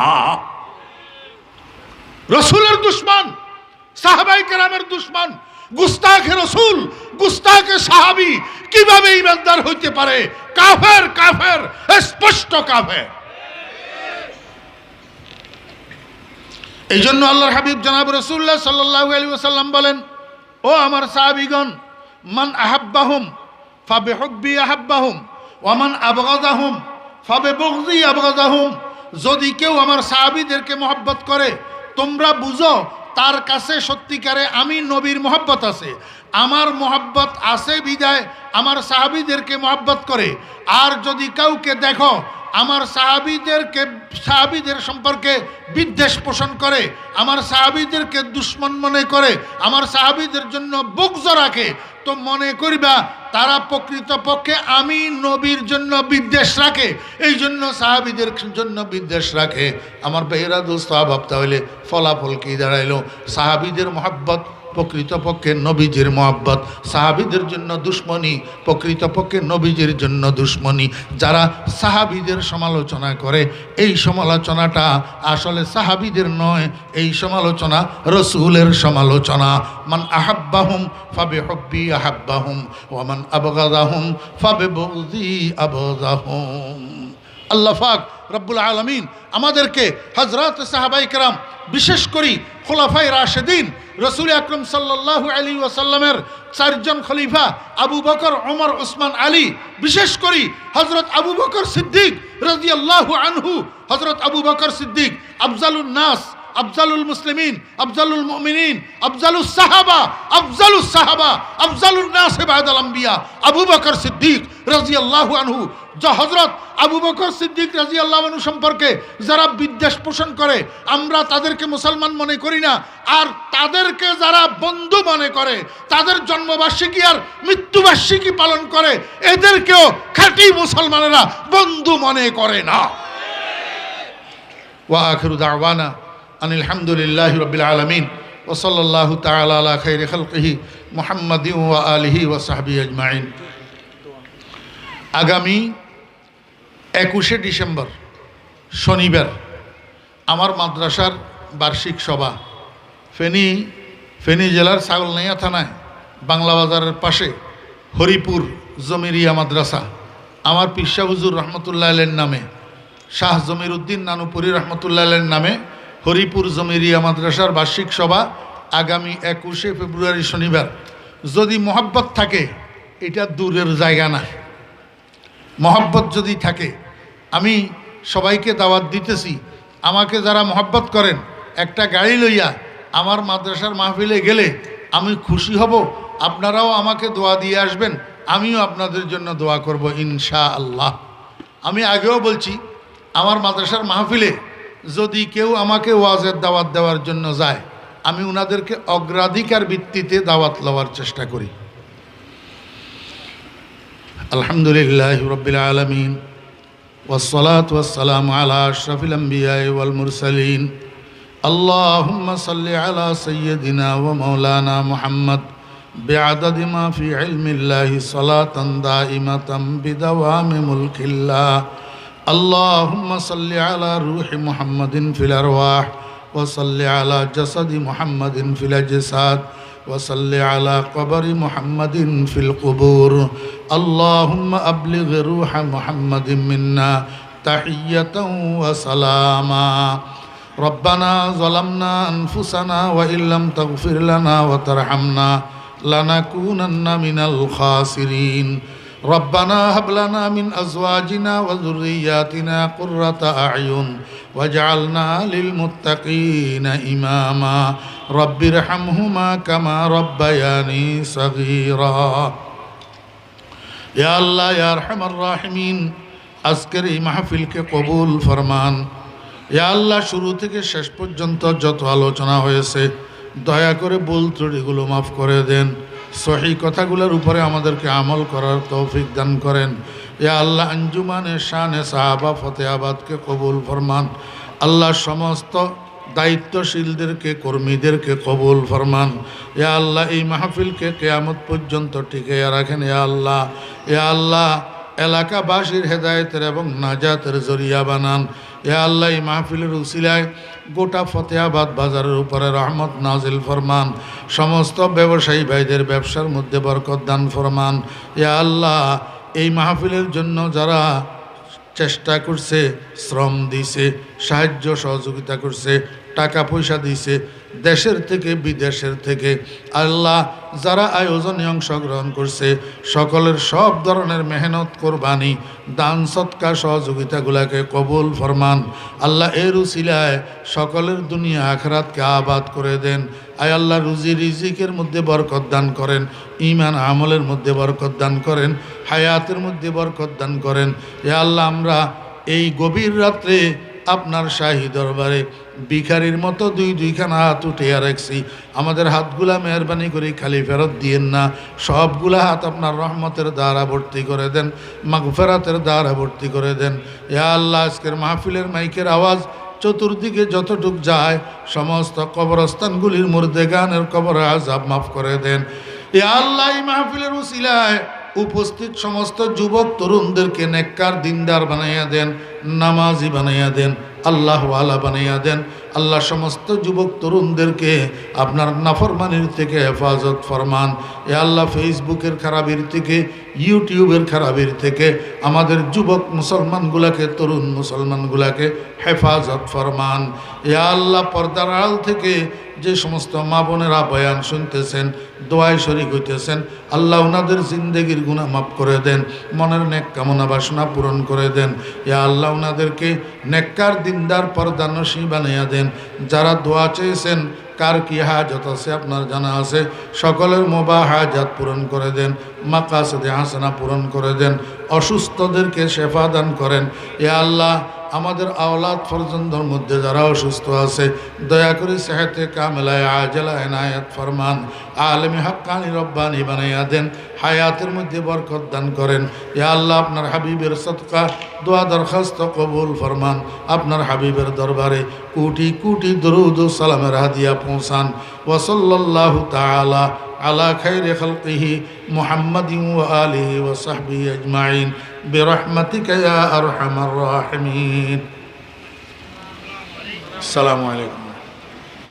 S1: রসুলের দুশ্মন, সাহাবায়ে কেরামের দুশ্মন, গুস্তাখে রসুল, গুস্তাখে সাহাবী কিভাবে ইমানদার হইতে পারে? কাফের, কাফের, স্পষ্ট কাফের। এই জন্য আল্লাহর হাবিব জনাব রাসূলুল্লাহ সাল্লাল্লাহু আলাইহি ওয়াসাল্লাম বলেন, ও আমার সাহাবীগণ, মান আহাব্বাহুম ফাবিহুব্বি আহাব্বাহুম ওয়া মান আবগাযাহুম ফাবিবুগযি আবগাযাহুম। যদি কেউ আমার সাহাবীদেরকে মহব্বত করে, তোমরা বুঝো তার কাছে সত্যিকারে আমি নবীর মহব্বত আছে। আমার মহব্বত আছে বিদায় আমার সাহাবীদেরকে মহব্বত করে। আর যদি কাউকে দেখো আমার সাহাবীদের সম্পর্কে বিদ্বেষ পোষণ করে, আমার সাহাবীদেরকে দুশ্মন মনে করে, আমার সাহাবীদের জন্য বুগজ রাখে, তো মনে করিবা তারা প্রকৃতপক্ষে আমি নবীর জন্য বিদ্বেষ রাখে, এই জন্য সাহাবীদের জন্য বিদ্বেষ রাখে। আমার ভাইয়েরা, দোস্ত আহবাব, তাহলে ফলাফল কি দাঁড়াইল? সাহাবীদের মহব্বত প্রকৃতপক্ষে নবীজির মহব্বত, সাহাবীদের জন্য দুশ্মনী প্রকৃতপক্ষে নবীজির জন্য দুশ্মনী। যারা সাহাবীদের সমালোচনা করে, এই সমালোচনাটা আসলে সাহাবীদের নয়, এই সমালোচনা রসুলের সমালোচনা। মান আহাব্বাহুম ফাবিহুব্বি আহাব্বাহুম ওয়া মান আবগাযাহুম ফাবিবুগযি আবগাযাহুম। আল্লাহ পাক রব্বুল আলামিন আমাদেরকে হযরত সাহাবায়ে কেরাম, বিশেষ করে খুলাফায়ে রাশিদিন, রসুল আকরম সাল্লাল্লাহু আলাইহি ওয়াসাল্লামের চারজন খলিফা আবু বকর, ওমর, উসমান, আলী, বিশেষ করে হযরত আবু বকর সিদ্দিক রাদিয়াল্লাহু আনহু, হযরত আবু বকর সিদ্দিক আফজালুন নাস, আফজালুল মুসলিমিন, আফজালুল মুমিনিন, আফজালুস সাহাবা, আফজালুন নাস বা'দাল আম্বিয়া, আবু বকর সিদ্দিক রাদিয়াল্লাহু আনহু। যা হযরত আবু বকর সিদ্দিক রাদিয়াল্লাহু আনহু সম্পর্কে যারা বিদ্বেষ পোষণ করে, আমরা তাদেরকে মুসলমান মনে করি না। আর তাদেরকে যারা বন্ধু মনে করে, তাদের জন্মবার্ষিকী আর মৃত্যুবার্ষিকী পালন করে, এদেরকেও খাঁটি মুসলমানেরা বন্ধু মনে করে না। ওয়া আখিরু দাওয়ানা আনিল হামদুলিল্লাহি রাব্বিল আলামিন ওয়া সাল্লাল্লাহু তাআলা আলা খাইরি খালকিহি মুহাম্মাদিন ওয়া আলিহি ওয়া সাহবিহি আজমাইন। আগামী 21শে ডিসেম্বর শনিবার আমার মাদ্রাসার বার্ষিক সভা ফেনী জেলার ছাগলনাইয়া থানায় বাংলা বাজারের পাশে হরিপুর জমিরিয়া মাদ্রাসা, আমার পিসা হুজুর রহমতুল্লাহ আলাইহির নামে, শাহ জমির উদ্দিন নানুপুরি রহমতুল্লাহ আলাইহির নামে হরিপুর জমিরিয়া মাদ্রাসার বার্ষিক সভা আগামী 21শে ফেব্রুয়ারি শনিবার। যদি মহব্বত থাকে, এটা দূরের জায়গা না, মহব্বত যদি থাকে, আমি সবাইকে দাওয়াত দিতেছি, আমাকে যারা মহব্বত করেন একটা গাড়ি লইয়া আমার মাদ্রাসার মাহফিলে গেলে আমি খুশি হব। আপনারাও আমাকে দোয়া দিয়ে আসবেন, আমিও আপনাদের জন্য দোয়া করব ইনশাআল্লাহ। আমি আগেও বলছি, আমার মাদ্রাসার মাহফিলে যদি কেউ আমাকে ওয়াজের দাওয়াত দেওয়ার জন্য যায়, আমি ওনাদেরকে অগ্রাধিকার ভিত্তিতে দাওয়াত লওয়ার চেষ্টা করি। আলহামদুলিল্লাহি রাব্বিল আলামিন والصلاة والسلام على أشرف الأنبياء والمرسلين اللهم صل على سيدنا ومولانا محمد بعدد ما في علم الله صلاة دائمة بدوام ملك الله اللهم صل على روح محمد في الأرواح وصل على جسد محمد في الأجساد وصل على قبر محمد في القبور اللهم أبلغ روح محمد منا تحية وسلاما ربنا ظلمنا أنفسنا وإن لم تغفر لنا وترحمنا لنكونن من الخاسرين ربنا هب لنا من أزواجنا وذرياتنا قرة أعين واجعلنا للمتقين إماما رب ارحمهما كما ربياني صغيرا يا الله يا أرحم الراحمين আজকের এই মাহফিলকে কবুল ফরমান ইয়া আল্লাহ শুরু থেকে শেষ পর্যন্ত যত আলোচনা হয়েছে দয়া করে ভুল ত্রুটিগুলো মাফ করে দেন সহি কথাগুলোর উপরে আমাদেরকে আমল করার তৌফিক দান করেন ইয়া আল্লাহ আঞ্জুমানে শানে সাহাবা ফতেহাবাদকে কবুল ফরমান আল্লাহ সমস্ত দায়িত্বশীলদেরকে কর্মীদেরকে কবুল ফরমান ইয়া আল্লাহ এই মাহফিলকে কিয়ামত পর্যন্ত টিকিয়ে রাখেন ইয়া আল্লাহ এলাকাবাসীর হেদায়েতের এবং নাজাতের জরিয়া বানান ইয়া আল্লাহ এই মাহফিলের উসিলায় গোটা ফতেহাবাদ বাজারের উপরে রহমত নাজিল ফরমান সমস্ত ব্যবসায়ী ভাইদের ব্যবসার মধ্যে বরকত দান ফরমান ইয়া আল্লাহ এই মাহফিলের জন্য যারা চেষ্টা করছে শ্রম দিছে সাহায্য সহযোগিতা করছে টাকা পয়সা দিছে দেশের থেকে বিদেশের থেকে আল্লাহ যারা আয়োজনে অংশগ্রহণ করছে সকলের সব ধরনের মেহনত কোরবানি দান সৎকার সহযোগিতাগুলোকে কবুল ফরমান আল্লাহ এর উসিলায় সকলের দুনিয়া আখরাতকে আবাদ করে দেন আয় আল্লাহ রুজি রিজিকের মধ্যে বরকত দান করেন ঈমান আমলের মধ্যে বরকত দান করেন হায়াতের মধ্যে বরকত দান করেন এ আল্লাহ আমরা এই গভীর রাত্রে আপনার শাহী দরবারে ভিখারির মতো দুইখানা হাত উঠিয়ে রাখছি আমাদের হাতগুলা মেহরবানি করে খালি ফেরত দিয়েন না সবগুলা হাত আপনার রহমতের দ্বারা ভর্তি করে দেন মাগফিরাতের দ্বারা ভর্তি করে দেন ইয়া আল্লাহ আজকের মাহফিলের মাইকের আওয়াজ চতুর্দিকে যতটুক যায় সমস্ত কবরস্থানগুলির মুর্দেগানের কবর আযাব মাফ করে দেন ইয়া আল্লাহ এই মাহফিলের উসিলায় উপস্থিত সমস্ত যুবক তরুণদেরকে নেককার দিনদার বানাইয়া দেন নামাজি বানাইয়া দেন আল্লাহওয়ালা বানাইয়া দেন আল্লাহ সমস্ত যুবক তরুণদেরকে আপনার নাফরমানির থেকে হেফাজত ফরমান এ আল্লাহ ফেসবুকের খারাপির থেকে ইউটিউবের খারাপির থেকে আমাদের যুবক মুসলমানগুলাকে তরুণ মুসলমানগুলাকে হেফাজত ফরমান এ আল্লাহ পর্দার আড়াল থেকে যে সমস্ত মা বোনেরা বয়ান শুনতেছেন দোয়ায় শরীক হইতেছেন আল্লাহ ওনাদের জিন্দেগির গুনাহ মাফ করে দেন মনের নেক কামনা বাসনা পূরণ করে দেন ইয়া আল্লাহ ওনাদেরকে নেককার দিনদার পর্দানশী বানাইয়া দেন যারা দোয়া চেয়েছেন কার কি হাজত আছে আপনার জানা আছে সকলের মুবাহ হাজাত পূরণ করে দেন মাকাসিদে হাসানা পূরণ করে দেন অসুস্থদেরকে শেফা দান করেন ইয়া আল্লাহ আমাদের আওলাদ ফরজন্দর মধ্যে যারা অসুস্থ আছে দয়া করে সেহতে কামেলায় আজলা এনায়াত ফরমান আলেমে হাক্কানি রব্বানি বানাইয়া দেন হায়াতের মধ্যে বরকত দান করেন ইয়া আল্লাহ আপনার হাবিবের সদকা দোয়া দরখাস্ত কবুল ফরমান আপনার হাবিবের দরবারে কোটি কোটি দরুদ ও সালামের হাদিয়া পৌঁছান ওয়া সাল্লাল্লাহু তাআলা আলা খাইরি খালকিহি মুহাম্মাদিন ওয়া আলিহি ওয়া সাহবিহি আজমাইন বিরহমাতিকা ইয়া আরহামার রাহিমিন। আসসালামু আলাইকুম।